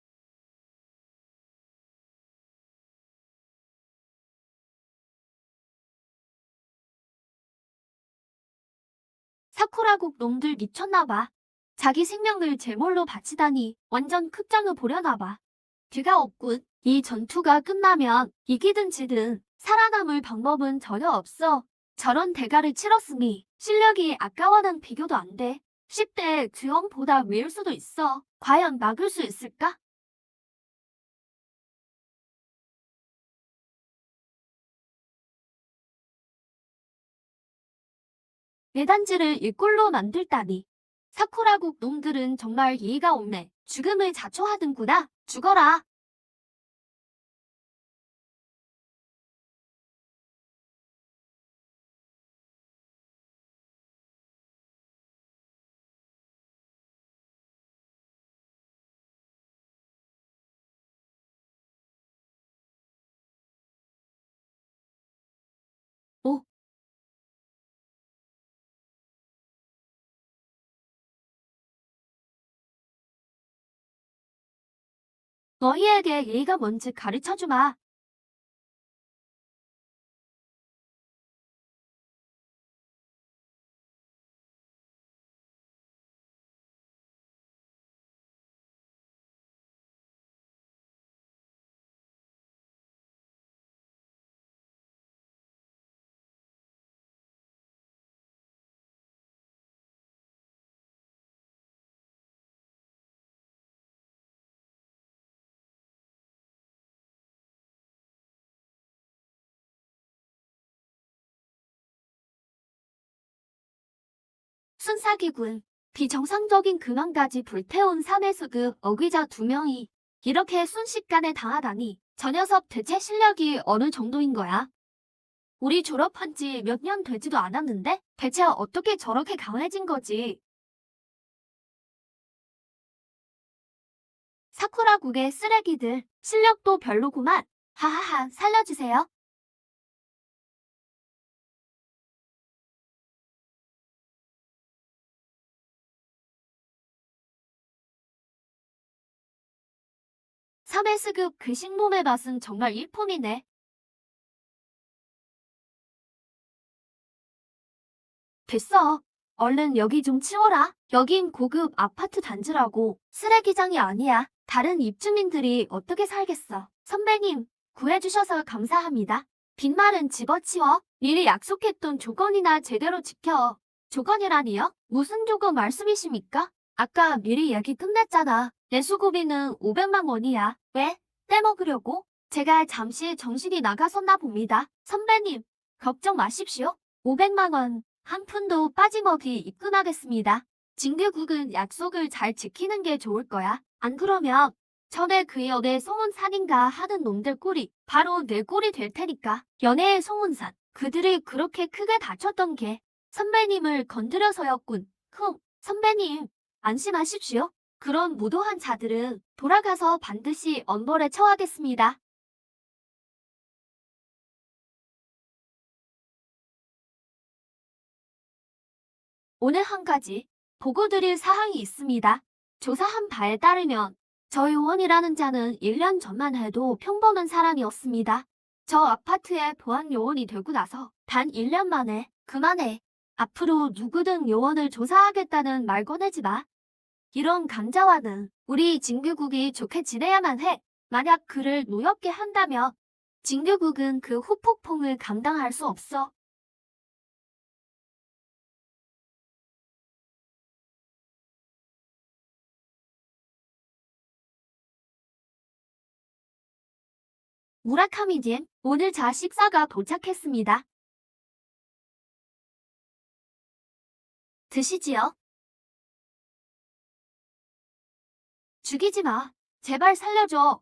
사쿠라국 놈들 미쳤나봐. 자기 생명을 제물로 바치다니 완전 끝장을 보려나봐. 뒤가 없군. 이 전투가 끝나면 이기든 지든 살아남을 방법은 전혀 없어. 저런 대가를 치렀으니 실력이 아까와는 비교도 안 돼. 10대 주영보다 위일 수도 있어. 과연 막을 수 있을까? 내단지를 일꼴로 만들다니. 사쿠라국 놈들은 정말 예의가 없네. 죽음을 자초하는구나. 죽어라. 오, 너희에게 예의가 뭔지 가르쳐주마. 순사기군. 비정상적인 근황까지 불태운 삼해수급 어귀자 2명이 이렇게 순식간에 당하다니 저 녀석 대체 실력이 어느 정도인 거야? 우리 졸업한 지 몇 년 되지도 않았는데 대체 어떻게 저렇게 강해진 거지? 사쿠라국의 쓰레기들 실력도 별로구만. 하하하 살려주세요. 삼해수급 그 식몸의 맛은 정말 일품이네. 됐어. 얼른 여기 좀 치워라. 여긴 고급 아파트 단지라고 쓰레기장이 아니야. 다른 입주민들이 어떻게 살겠어. 선배님, 구해주셔서 감사합니다. 빈말은 집어치워. 미리 약속했던 조건이나 제대로 지켜. 조건이라니요? 무슨 조건 말씀이십니까? 아까 미리 얘기 끝냈잖아. 내 수고비는 500만 원이야. 왜? 떼먹으려고? 제가 잠시 정신이 나갔었나 봅니다. 선배님, 걱정 마십시오. 500만 원. 한 푼도 빠짐없이 입금하겠습니다. 징계국은 약속을 잘 지키는 게 좋을 거야. 안 그러면 전에 그 연애 송은산인가 하는 놈들 꼴이 바로 내 꼴이 될 테니까. 연애의 송은산. 그들이 그렇게 크게 다쳤던 게 선배님을 건드려서였군. 선배님, 안심하십시오. 그런 무도한 자들은 돌아가서 반드시 엄벌에 처하겠습니다. 오늘 한 가지 보고드릴 사항이 있습니다. 조사한 바에 따르면 저 요원이라는 자는 1년 전만 해도 평범한 사람이었습니다. 저 아파트의 보안 요원이 되고 나서 단 1년 만에 그만해. 앞으로 누구든 요원을 조사하겠다는 말 꺼내지 마. 이런 강자와는 우리 진규국이 좋게 지내야만 해. 만약 그를 노엽게 한다면 진규국은 그 후폭풍을 감당할 수 없어. 무라카미님, 오늘 자 식사가 도착했습니다. 드시지요? 죽이지 마. 제발 살려줘.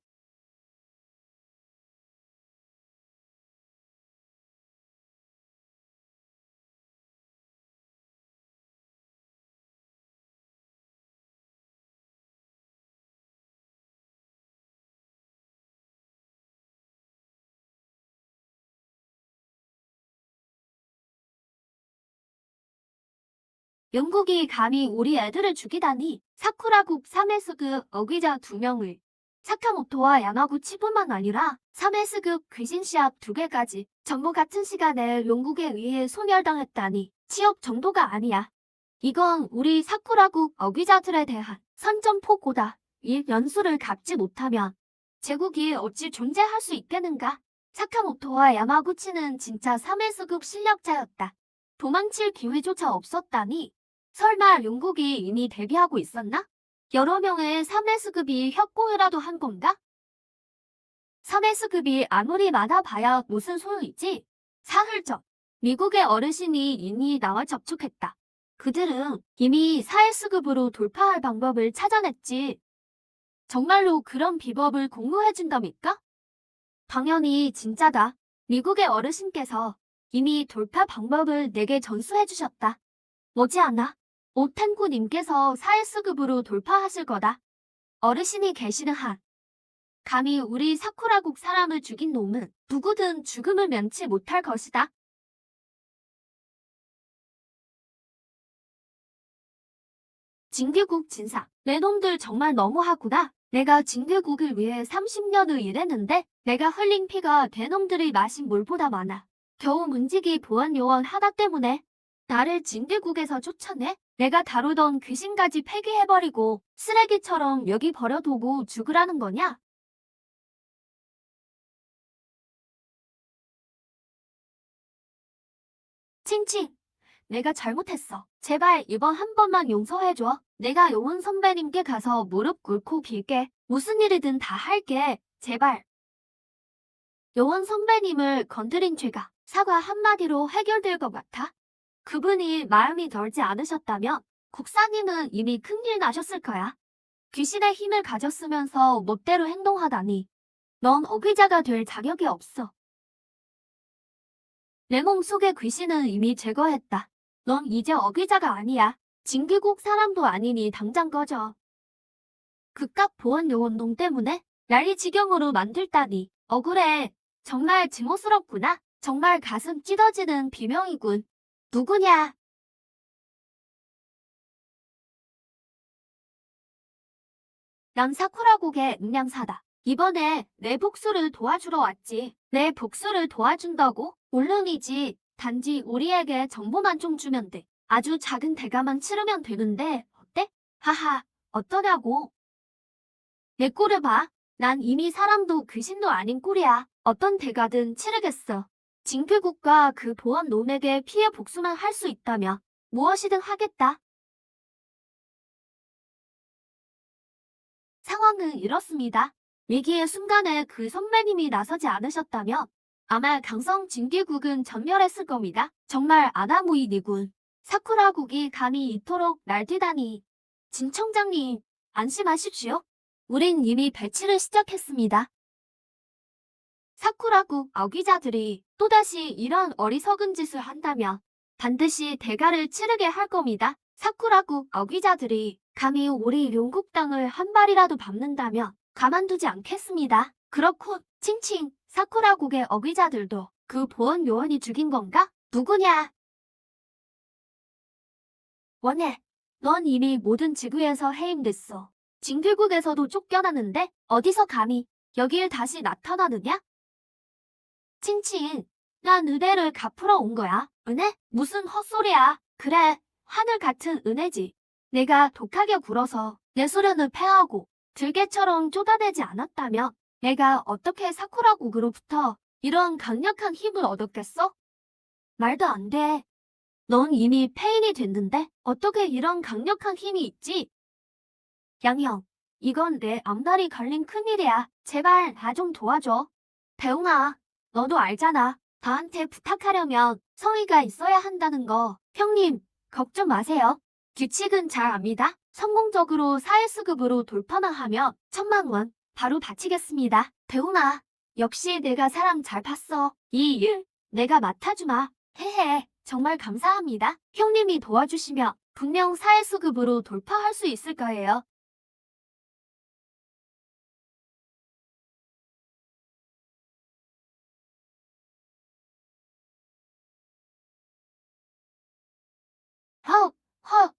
영국이 감히 우리 애들을 죽이다니. 사쿠라국 3회수급 어귀자 2명을 사카모토와 야마구치뿐만 아니라 3회수급 귀신 씨앗 2개까지 전부 같은 시간에 영국에 의해 소멸당했다니. 치욕 정도가 아니야. 이건 우리 사쿠라국 어귀자들에 대한 선전포고다. 이 연수를 갚지 못하면 제국이 어찌 존재할 수 있겠는가? 사카모토와 야마구치는 진짜 3회수급 실력자였다. 도망칠 기회조차 없었다니. 설마 용국이 이미 데뷔하고 있었나? 여러 명의 3회수급이 협공이라도 한 건가? 3회수급이 아무리 많아봐야 무슨 소용이지? 사흘 전 미국의 어르신이 이미 나와 접촉했다. 그들은 이미 4회수급으로 돌파할 방법을 찾아냈지. 정말로 그런 비법을 공유해준답니까? 당연히 진짜다. 미국의 어르신께서 이미 돌파 방법을 내게 전수해주셨다. 머지않아 오탄구님께서 4회수급으로 돌파하실 거다. 어르신이 계시는 한 감히 우리 사쿠라국 사람을 죽인 놈은 누구든 죽음을 면치 못할 것이다. 진규국 진사, 내 놈들 정말 너무하구나. 내가 진규국을 위해 30년을 일했는데 내가 흘린 피가 내 놈들이 마신 물보다 많아. 겨우 문지기 보안요원 하나 때문에 나를 진규국에서 쫓아내? 내가 다루던 귀신까지 폐기해버리고 쓰레기처럼 여기 버려두고 죽으라는 거냐? 칭칭, 내가 잘못했어. 제발 이번 한 번만 용서해줘. 내가 요원 선배님께 가서 무릎 꿇고 빌게. 무슨 일이든 다 할게. 제발. 요원 선배님을 건드린 죄가 사과 한마디로 해결될 것 같아. 그분이 마음이 덜지 않으셨다면 국사님은 이미 큰일 나셨을 거야. 귀신의 힘을 가졌으면서 멋대로 행동하다니. 넌 어귀자가 될 자격이 없어. 내 몸속의 귀신은 이미 제거했다. 넌 이제 어귀자가 아니야. 진규국 사람도 아니니 당장 꺼져. 그깟 보안 요원동 때문에 날 이 지경으로 만들다니. 억울해. 정말 증오스럽구나. 정말 가슴 찢어지는 비명이군. 누구냐? 난 사쿠라국의 음량사다. 이번에 내 복수를 도와주러 왔지. 내 복수를 도와준다고? 물론이지. 단지 우리에게 정보만 좀 주면 돼. 아주 작은 대가만 치르면 되는데 어때? 하하, 어떠냐고. 내 꼴을 봐. 난 이미 사람도 귀신도 아닌 꼴이야. 어떤 대가든 치르겠어. 징표국과 그 보안 놈에게 피해 복수만 할 수 있다면 무엇이든 하겠다. 상황은 이렇습니다. 위기의 순간에 그 선배님이 나서지 않으셨다면 아마 강성 징계국은 전멸했을 겁니다. 정말 아나무인이군. 사쿠라국이 감히 이토록 날뛰다니. 진 청장님, 안심하십시오. 우린 이미 배치를 시작했습니다. 사쿠라국 어귀자들이 또다시 이런 어리석은 짓을 한다면 반드시 대가를 치르게 할 겁니다. 사쿠라국 어귀자들이 감히 우리 용국 땅을 한 발이라도 밟는다면 가만두지 않겠습니다. 그렇고 칭칭 사쿠라국의 어귀자들도 그 보안 요원이 죽인 건가? 누구냐? 원해. 넌 이미 모든 지구에서 해임됐어. 징글국에서도 쫓겨났는데 어디서 감히 여길 다시 나타나느냐? 칭칭, 난 은혜를 갚으러 온 거야. 은혜? 무슨 헛소리야. 그래, 하늘 같은 은혜지. 내가 독하게 굴어서 내 소련을 패하고 들개처럼 쫓아내지 않았다면 내가 어떻게 사쿠라국으로부터 이런 강력한 힘을 얻었겠어? 말도 안 돼. 넌 이미 폐인이 됐는데 어떻게 이런 강력한 힘이 있지? 양형, 이건 내 앞날이 걸린 큰일이야. 제발 나 좀 도와줘. 대웅아, 너도 알잖아. 나한테 부탁하려면 성의가 있어야 한다는 거. 형님, 걱정 마세요. 규칙은 잘 압니다. 성공적으로 사회수급으로 돌파만 하면 1,000만 원 바로 바치겠습니다. 대웅아, 역시 내가 사람 잘 봤어. 이 일 내가 맡아주마. 헤헤, 정말 감사합니다. 형님이 도와주시면 분명 사회수급으로 돌파할 수 있을 거예요. 헉, 헉.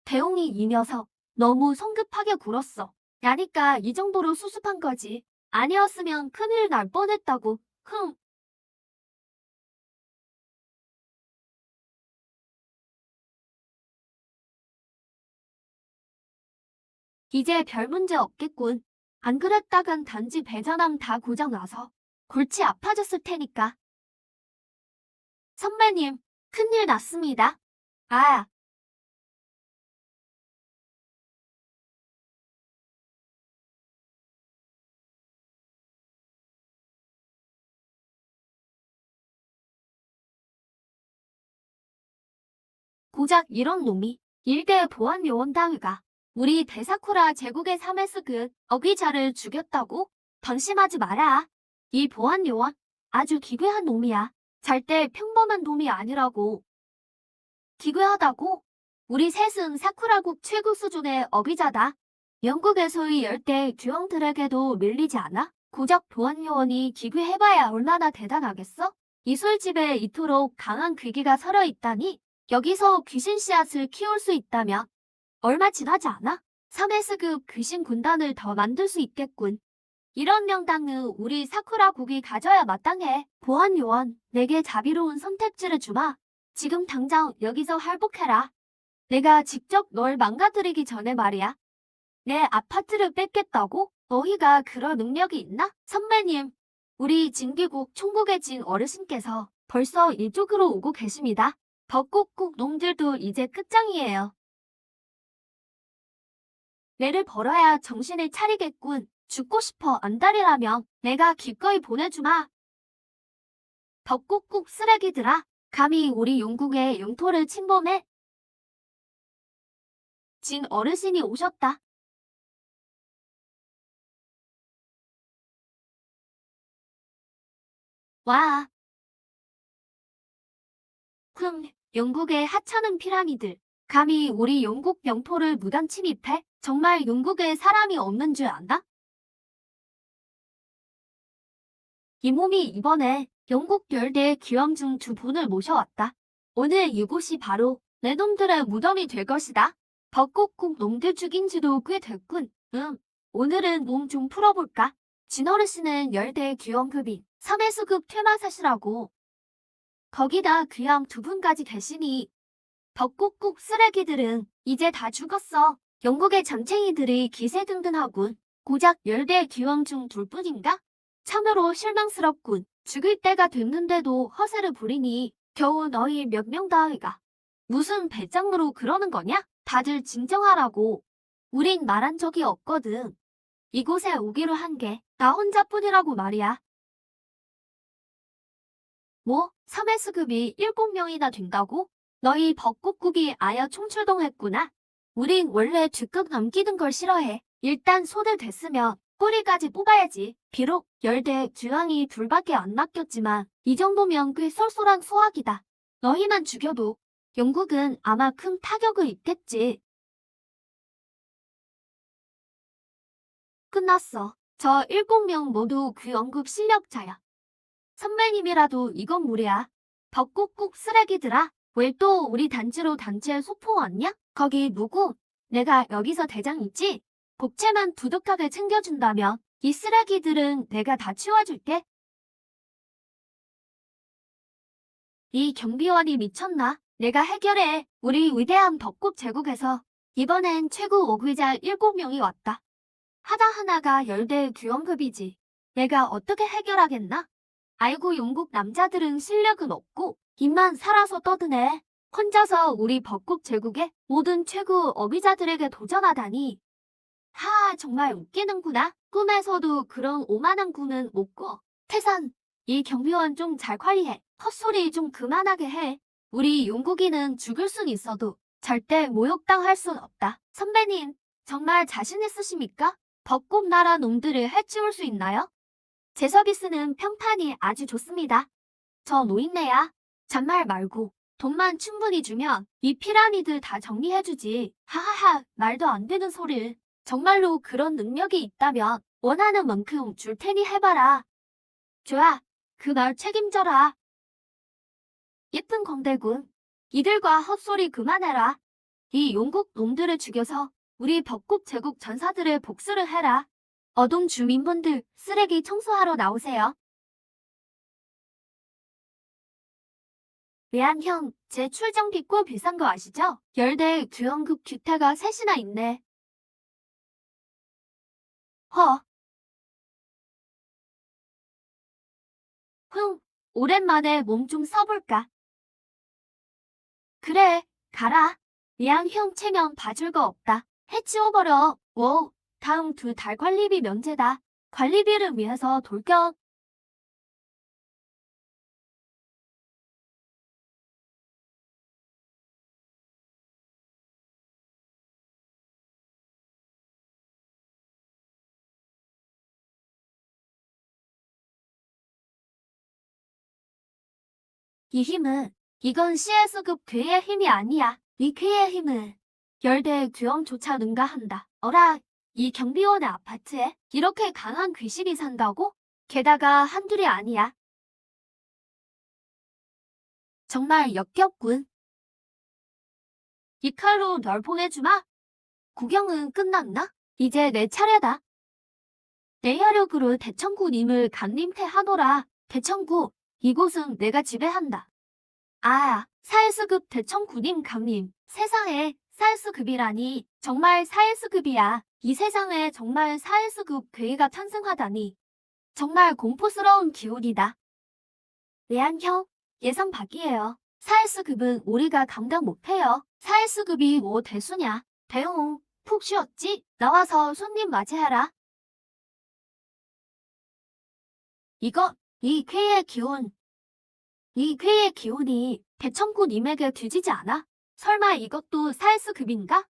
대웅이 이 녀석 너무 성급하게 굴었어. 야니까 이 정도로 수습한 거지. 아니었으면 큰일 날 뻔했다고. 흥. 이제 별 문제 없겠군. 안 그랬다간 단지 배전함 다 고장나서 골치 아파졌을 테니까. 선배님, 큰일 났습니다. 아, 고작 이런 놈이 일개 보안요원당위가 우리 대사쿠라 제국의 3회수그 어귀자를 죽였다고? 방심하지 마라. 이 보안요원 아주 기괴한 놈이야. 절대 평범한 놈이 아니라고. 기괴하다고? 우리 셋은 사쿠라국 최고 수준의 어귀자다. 영국에서의 열대 규형들에게도 밀리지 않아? 고작 보안요원이 기괴해봐야 얼마나 대단하겠어? 이술집에 이토록 강한 귀기가 서려 있다니 여기서 귀신 씨앗을 키울 수 있다면 얼마 지나지 않아? 3회수급 귀신 군단을 더 만들 수 있겠군. 이런 명당은 우리 사쿠라국이 가져야 마땅해. 보안요원, 내게 자비로운 선택지를 주마. 지금 당장 여기서 할복해라. 내가 직접 널 망가뜨리기 전에 말이야. 내 아파트를 뺏겠다고? 너희가 그럴 능력이 있나? 선배님, 우리 진기국 총국의 진 어르신께서 벌써 이쪽으로 오고 계십니다. 벚꽃국 놈들도 이제 끝장이에요. 내를 벌어야 정신을 차리겠군. 죽고 싶어 안달이라면 내가 기꺼이 보내주마. 벚꽃국 쓰레기들아, 감히 우리 영국의 영토를 침범해? 진 어르신이 오셨다. 와, 영국의 하찮은 피라미들. 감히 우리 영국 영토를 무단 침입해? 정말 영국에 사람이 없는 줄 안다? 이 몸이 이번에 영국 열대 기왕 중 두 분을 모셔왔다. 오늘 이곳이 바로 내 놈들의 무덤이 될 것이다. 벚꽃국 놈들 죽인 지도 꽤 됐군. 오늘은 몸 좀 풀어볼까? 진어르신은 열대 귀염급인 3회수급 퇴마사시라고. 거기다 귀양 두 분까지 계시니 벚꽃국 쓰레기들은 이제 다 죽었어. 영국의 잠챙이들이 기세등등하군. 고작 열대 귀왕 중 둘뿐인가? 참으로 실망스럽군. 죽을 때가 됐는데도 허세를 부리니 겨우 너희 몇 명 다이가 무슨 배짱으로 그러는 거냐? 다들 진정하라고. 우린 말한 적이 없거든. 이곳에 오기로 한 게 나 혼자뿐이라고 말이야. 뭐? 3회수급이 7명이나 된다고? 너희 벚꽃국이 아야 총출동했구나. 우린 원래 뒷끝 넘기는 걸 싫어해. 일단 손을 댔으면 꼬리까지 뽑아야지. 비록 열대 주황이 둘밖에 안 낚였지만 이 정도면 꽤 쏠쏠한 수확이다. 너희만 죽여도 영국은 아마 큰 타격을 입겠지. 끝났어. 저 7명 모두 그 연급 실력자야. 선배님이라도 이건 무리야. 벚꽃국 쓰레기들아. 왜 또 우리 단지로 단체 소풍 왔냐? 거기 누구? 내가 여기서 대장이지? 복채만 두둑하게 챙겨준다면 이 쓰레기들은 내가 다 치워줄게. 이 경비원이 미쳤나? 내가 해결해. 우리 위대한 벚꽃 제국에서 이번엔 최고 오귀자 7명이 왔다. 하나하나가 열대 규영급이지. 내가 어떻게 해결하겠나? 아이고 영국 남자들은 실력은 없고 입만 살아서 떠드네. 혼자서 우리 벚꽃 제국의 모든 최고 어귀자들에게 도전하다니. 하, 정말 웃기는구나. 꿈에서도 그런 오만한 꿈은 못 꿔. 태산, 이 경비원 좀 잘 관리해. 헛소리 좀 그만하게 해. 우리 용국이는 죽을 순 있어도 절대 모욕당할 순 없다. 선배님, 정말 자신 있으십니까? 벚꽃 나라 놈들을 해치울 수 있나요? 제 서비스는 평판이 아주 좋습니다. 저 노인네야. 잔말 말고 돈만 충분히 주면 이 피라미드 다 정리해주지. 하하하, 말도 안 되는 소리를. 정말로 그런 능력이 있다면 원하는 만큼 줄 테니 해봐라. 좋아, 그 말 책임져라. 예쁜 광대군, 이들과 헛소리 그만해라. 이 용국 놈들을 죽여서 우리 벚꽃 제국 전사들의 복수를 해라. 어동 주민분들 쓰레기 청소하러 나오세요. 레안 형, 제 출정비 꽤 비싼 거 아시죠? 열대 규형급 규태가 셋이나 있네. 허. 흥, 오랜만에 몸 좀 써볼까? 그래, 가라. 레안 형 체면 봐줄 거 없다. 해치워버려. 오, 다음 2달 관리비 면제다. 관리비를 위해서 돌격. 이 힘은, 이건 CS급 괴의 힘이 아니야. 이 괴의 힘은 열대 규형조차 능가한다. 어라, 이 경비원의 아파트에 이렇게 강한 귀신이 산다고? 게다가 한둘이 아니야. 정말 역겹군. 이 칼로 널 보내주마. 구경은 끝났나? 이제 내 차례다. 내 혈육으로 대청구님을 간림태하노라. 대청구, 이곳은 내가 지배한다. 아, 사일수급 대청구님 강림. 세상에 사일수급이라니. 정말 사일수급이야. 이 세상에 정말 사일수급 괴이가 탄생하다니. 정말 공포스러운 기운이다. 레안 형, 예상 밖이에요. 사일수급은 우리가 감당 못해요. 사일수급이 뭐 대수냐. 대웅, 푹 쉬었지? 나와서 손님 맞이해라. 이거, 이 쾌의 기운. 이 쾌의 기운이 대청구님에게 뒤지지 않아? 설마 이것도 사일수급인가?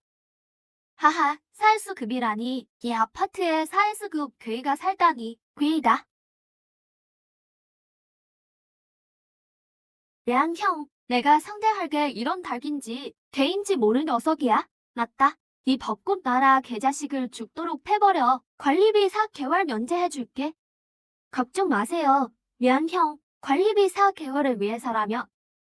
하하, 사일수급이라니. 이 아파트에 사일수급 괴이가 살다니. 괴이다. 레안 형, 내가 상대할 게 이런 닭인지 개인지 모르는 녀석이야. 맞다. 이 벚꽃 나라 개자식을 죽도록 패버려. 관리비 4개월 면제해줄게. 걱정 마세요. 레안 형, 관리비 4개월을 위해서라면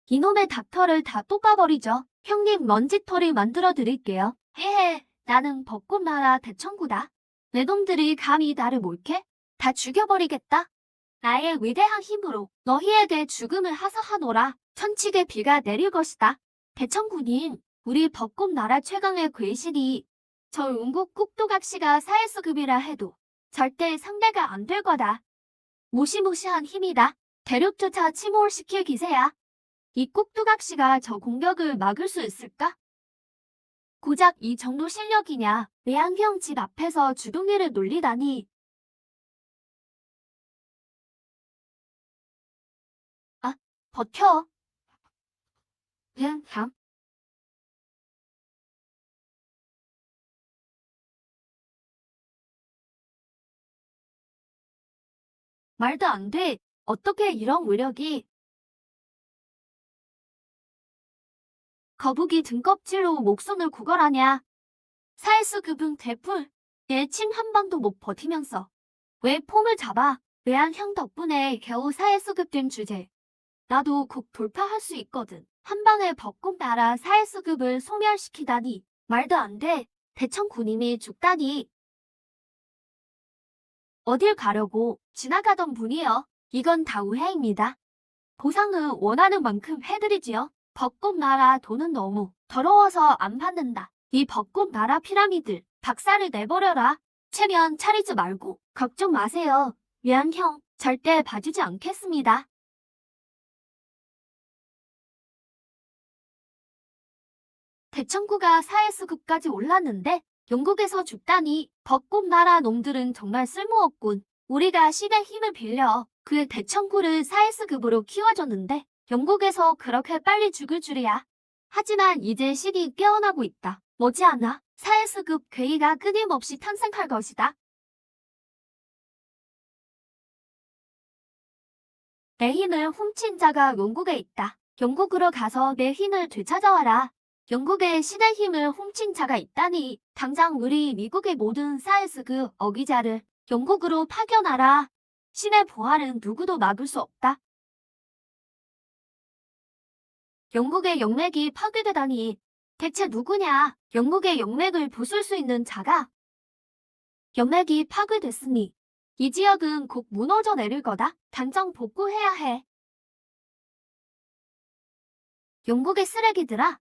이놈의 닥터를 다 똑바버리죠. 형님 먼지털이 만들어드릴게요. 헤헤, 나는 벚꽃 나라 대청구다. 내 놈들이 감히 나를 몰게? 다 죽여버리겠다. 나의 위대한 힘으로 너희에게 죽음을 하사하노라. 천칙의 비가 내릴 것이다. 대청구님, 우리 벚꽃 나라 최강의 괴신이 저 운국 꾹두각시가 사일수급이라 해도 절대 상대가 안 될 거다. 무시무시한 힘이다. 대륙조차 침몰시킬 기세야. 이 꾹두각시가 저 공격을 막을 수 있을까? 고작 이 정도 실력이냐. 레앙형 집 앞에서 주둥이를 놀리다니. 아, 버텨. 그냥. 말도 안 돼. 어떻게 이런 위력이. 거북이 등껍질로 목손을 구걸하냐. 사일수급은 대풀. 얘 침 한 방도 못 버티면서 왜 폼을 잡아. 레안 형 덕분에 겨우 사일수급 된 주제. 나도 곧 돌파할 수 있거든. 한 방에 벚꽃 날아 사회수급을 소멸시키다니. 말도 안 돼. 대천 군인이 죽다니. 어딜 가려고 지나가던 분이요. 이건 다 오해입니다. 보상은 원하는 만큼 해드리지요. 벚꽃 나라 돈은 너무 더러워서 안 받는다. 이 벚꽃 나라 피라미드 박살을 내버려라. 체면 차리지 말고 걱정 마세요. 위안 형 절대 봐주지 않겠습니다. 대청구가 사회수급까지 올랐는데 영국에서 죽다니. 벚꽃 나라 놈들은 정말 쓸모없군. 우리가 신의 힘을 빌려 그 대청구를 사회수급으로 키워줬는데 영국에서 그렇게 빨리 죽을 줄이야. 하지만 이제 신이 깨어나고 있다. 머지않아 사회수급 괴이가 끊임없이 탄생할 것이다. 내 힘을 훔친 자가 영국에 있다. 영국으로 가서 내 힘을 되찾아와라. 영국의 신의 힘을 훔친 자가 있다니. 당장 우리 미국의 모든 사이스그 어기자를 영국으로 파견하라. 신의 부활은 누구도 막을 수 없다. 영국의 영맥이 파괴되다니. 대체 누구냐? 영국의 영맥을 부술 수 있는 자가. 영맥이 파괴됐으니 이 지역은 곧 무너져 내릴 거다. 당장 복구해야 해. 영국의 쓰레기들아.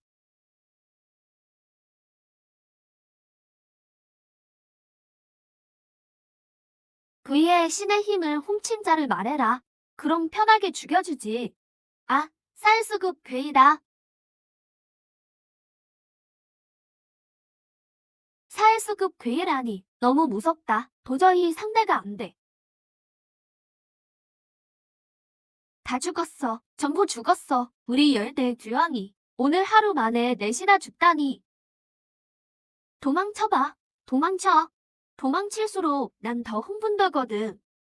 그의 신의 힘을 훔친 자를 말해라. 그럼 편하게 죽여주지. 아, 쌀수급 괴이다. 사회수급 괴이라니. 너무 무섭다. 도저히 상대가 안 돼. 다 죽었어. 전부 죽었어. 우리 열대 규황이. 오늘 하루 만에 넷이나 죽다니. 도망쳐봐. 도망쳐. 도망칠수록 난 더 흥분되거든.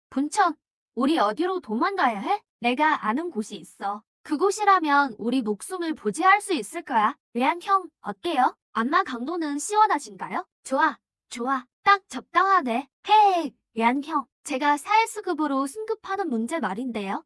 본천, 우리 어디로 도망가야 해? 내가 아는 곳이 있어. 그곳이라면 우리 목숨을 보지할 수 있을 거야. 외한 형, 어때요? 안마 강도는 시원하신가요? 좋아, 좋아. 딱 적당하네. 헤이, 외한 형. 제가 사회수급으로 승급하는 문제 말인데요.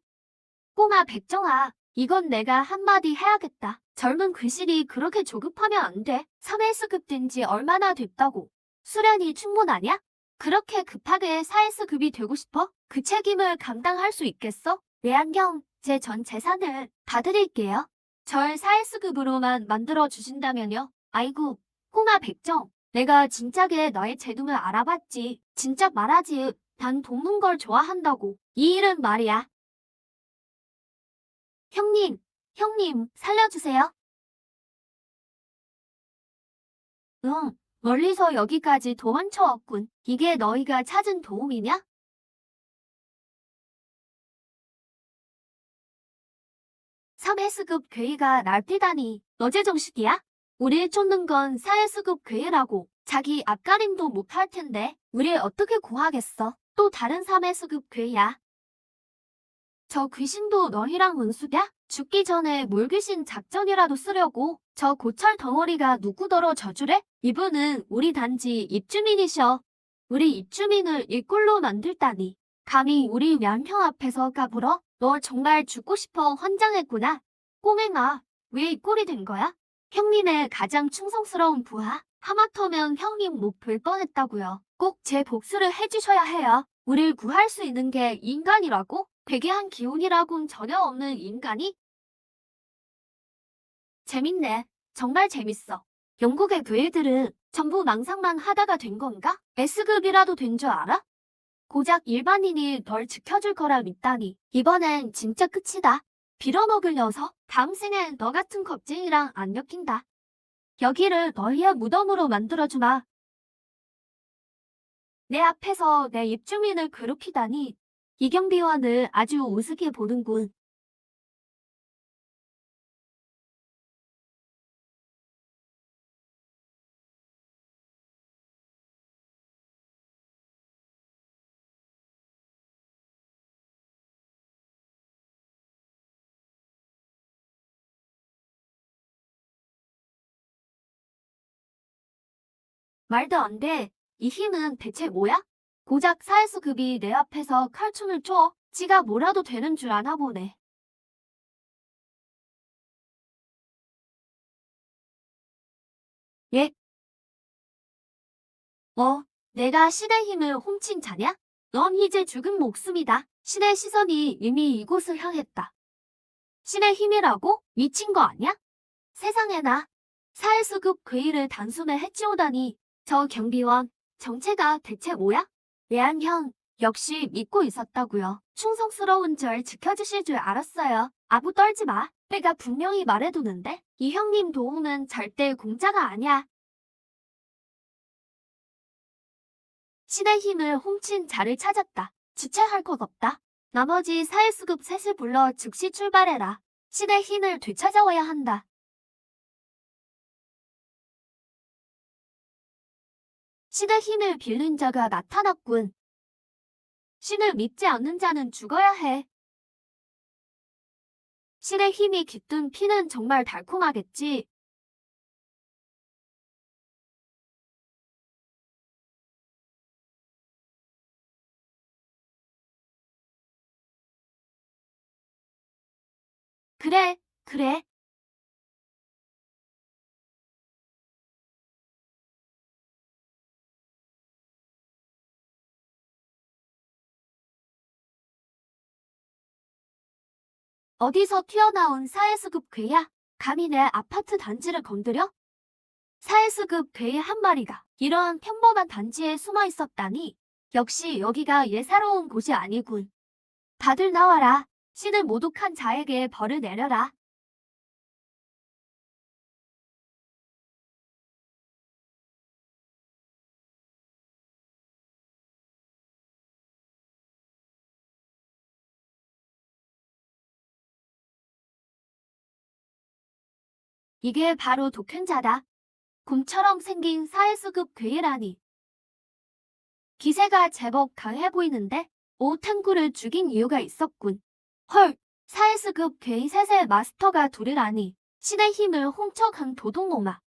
꼬마 백정아, 이건 내가 한마디 해야겠다. 젊은 귀신이 그렇게 조급하면 안 돼. 3회수급 된 지 얼마나 됐다고. 수련이 충분하냐? 그렇게 급하게 사회수급이 되고 싶어? 그 책임을 감당할 수 있겠어? 외안경, 제 전 재산을 다 드릴게요. 절 사회수급으로만 만들어 주신다면요. 아이고, 꼬마 백정. 내가 진작에 너의 재능을 알아봤지. 진작 말하지. 난 돕는 걸 좋아한다고. 이 일은 말이야. 형님, 살려주세요. 응, 멀리서 여기까지 도망쳐 왔군. 이게 너희가 찾은 도움이냐? 3회수급 괴이가 날뛰다니. 너 제정신이야? 우릴 쫓는 건 4회수급 괴이라고. 자기 앞가림도 못할 텐데 우릴 어떻게 구하겠어? 또 다른 3회수급 괴이야. 저 귀신도 너희랑 은수야? 죽기 전에 물귀신 작전이라도 쓰려고. 저 고철 덩어리가 누구더러 저주래? 이분은 우리 단지 입주민이셔. 우리 입주민을 일꼴로 만들다니. 감히 우리 량형 앞에서 까불어? 너 정말 죽고 싶어 환장했구나. 꼬맹아, 왜 이 꼴이 된 거야? 형님의 가장 충성스러운 부하. 하마터면 형님 못 볼 뻔했다고요. 꼭 제 복수를 해주셔야 해요. 우릴 구할 수 있는 게 인간이라고? 괴괴한 기운이라곤 전혀 없는 인간이? 재밌네. 정말 재밌어. 영국의 괴이들은 전부 망상만 하다가 된 건가? S급이라도 된 줄 알아? 고작 일반인이 널 지켜줄 거라 믿다니. 이번엔 진짜 끝이다. 빌어먹을 녀석. 다음 생엔 너 같은 겁쟁이랑 안 엮인다. 여기를 너희의 무덤으로 만들어주마. 내 앞에서 내 입주민을 괴롭히다니. 이경비원을 아주 우습게 보는군. 말도 안 돼. 이 힘은 대체 뭐야? 고작 사회수급이 내 앞에서 칼춤을 춰. 지가 뭐라도 되는 줄 아나 보네. 예? 뭐, 내가 신의 힘을 훔친 자냐? 넌 이제 죽은 목숨이다. 신의 시선이 이미 이곳을 향했다. 신의 힘이라고? 미친 거 아냐? 세상에나. 사회수급 괴이를 단숨에 해치우다니. 저 경비원, 정체가 대체 뭐야? 예안형, 역시 믿고 있었다고요. 충성스러운 절 지켜주실 줄 알았어요. 아부 떨지 마. 내가 분명히 말해두는데 이 형님 도움은 절대 공짜가 아니야. 신의 힘을 훔친 자를 찾았다. 지체할 것 없다. 나머지 사회수급 셋을 불러 즉시 출발해라. 신의 힘을 되찾아와야 한다. 신의 힘을 빌린 자가 나타났군. 신을 믿지 않는 자는 죽어야 해. 신의 힘이 깃든 피는 정말 달콤하겠지. 그래, 그래. 어디서 튀어나온 사회수급 괴야? 감히 내 아파트 단지를 건드려? 사회수급 괴 한 마리가 이러한 평범한 단지에 숨어 있었다니. 역시 여기가 예사로운 곳이 아니군. 다들 나와라. 신을 모독한 자에게 벌을 내려라. 이게 바로 독행자다. 곰처럼 생긴 사회수급 괴이라니. 기세가 제법 강해 보이는데 오탱구를 죽인 이유가 있었군. 헐, 사회수급 괴이 셋의 마스터가 둘이라니. 신의 힘을 훔쳐간 도둑놈아.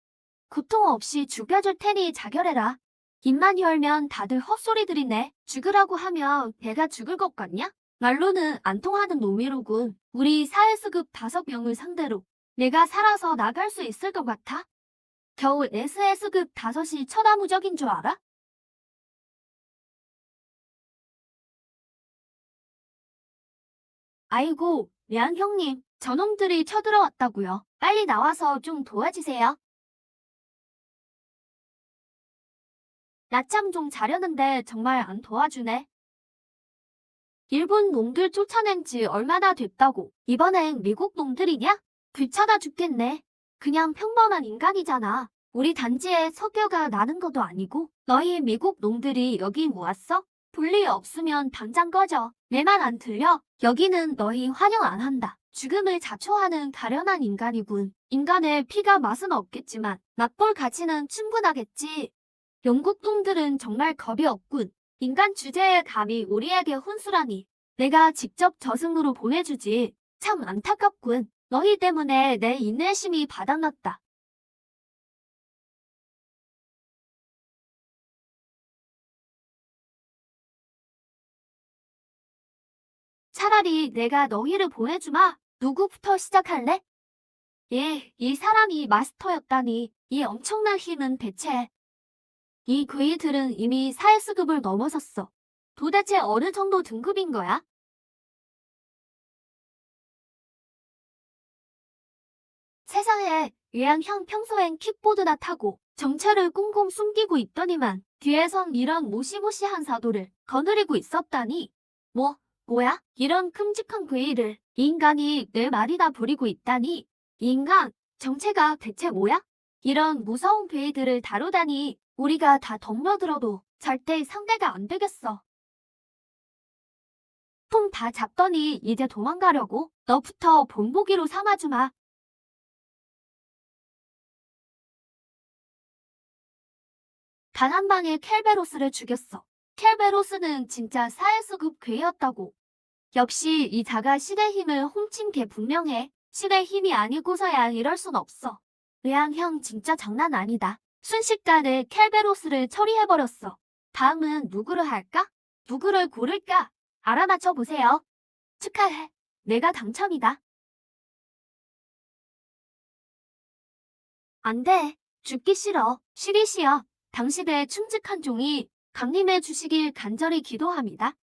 고통 없이 죽여줄 테니 자결해라. 입만 열면 다들 헛소리들이네. 죽으라고 하면 내가 죽을 것 같냐? 말로는 안 통하는 놈이로군. 우리 사회수급 5명을 상대로 내가 살아서 나갈 수 있을 것 같아? 겨우 SS급 5이 천하무적인 줄 알아? 아이고, 미안 형님. 저놈들이 쳐들어왔다고요. 빨리 나와서 좀 도와주세요. 낮잠 좀 자려는데 정말 안 도와주네. 일본 놈들 쫓아낸 지 얼마나 됐다고. 이번엔 미국 놈들이냐? 귀찮아 죽겠네. 그냥 평범한 인간이잖아. 우리 단지에 석유가 나는 것도 아니고 너희 미국 놈들이 여기 모았어? 볼일 없으면 당장 꺼져. 내 말 안 들려? 여기는 너희 환영 안 한다. 죽음을 자초하는 가련한 인간이군. 인간의 피가 맛은 없겠지만 맛볼 가치는 충분하겠지. 영국 놈들은 정말 겁이 없군. 인간 주제에 감히 우리에게 혼수라니. 내가 직접 저승으로 보내주지. 참 안타깝군. 너희 때문에 내 인내심이 바닥났다. 차라리 내가 너희를 보내주마. 누구부터 시작할래? 예, 이 사람이 마스터였다니. 이 엄청난 힘은 대체. 이 괴이들은 이미 사회수급을 넘어섰어. 도대체 어느 정도 등급인 거야? 세상에, 유양형 평소엔 킥보드나 타고 정체를 꽁꽁 숨기고 있더니만 뒤에선 이런 무시무시한 사도를 거느리고 있었다니. 뭐야? 이런 큼직한 괴이를 이 인간이 내 말이나 부리고 있다니. 이 인간, 정체가 대체 뭐야? 이런 무서운 괴이들을 다루다니 우리가 다 덤벼들어도 절대 상대가 안 되겠어. 품 다 잡더니 이제 도망가려고? 너부터 본보기로 삼아주마. 단 한 방에 켈베로스를 죽였어. 켈베로스는 진짜 사회수급 괴이였다고. 역시 이 자가 신의 힘을 훔친 게 분명해. 신의 힘이 아니고서야 이럴 순 없어. 의왕형 진짜 장난 아니다. 순식간에 켈베로스를 처리해버렸어. 다음은 누구를 할까? 누구를 고를까? 알아맞혀 보세요. 축하해. 내가 당첨이다. 안 돼. 죽기 싫어. 쉬기 싫어. 당신의 충직한 종이 강림해 주시길 간절히 기도합니다.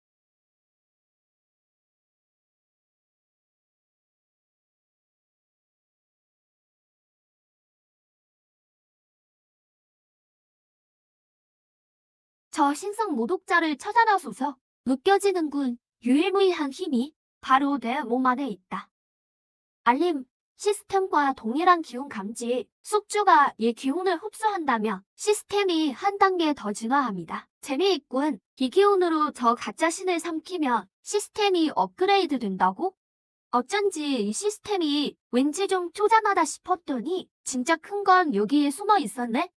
저 신성 모독자를 찾아나소서. 느껴지는군. 유일무이한 힘이 바로 내 몸 안에 있다. 알림. 시스템과 동일한 기운 감지. 숙주가 이 기운을 흡수한다면 시스템이 한 단계 더 진화합니다. 재미있군. 이 기운으로 저 가짜 신을 삼키면 시스템이 업그레이드 된다고? 어쩐지 이 시스템이 왠지 좀 쪼잔하다 싶었더니 진짜 큰 건 여기에 숨어 있었네.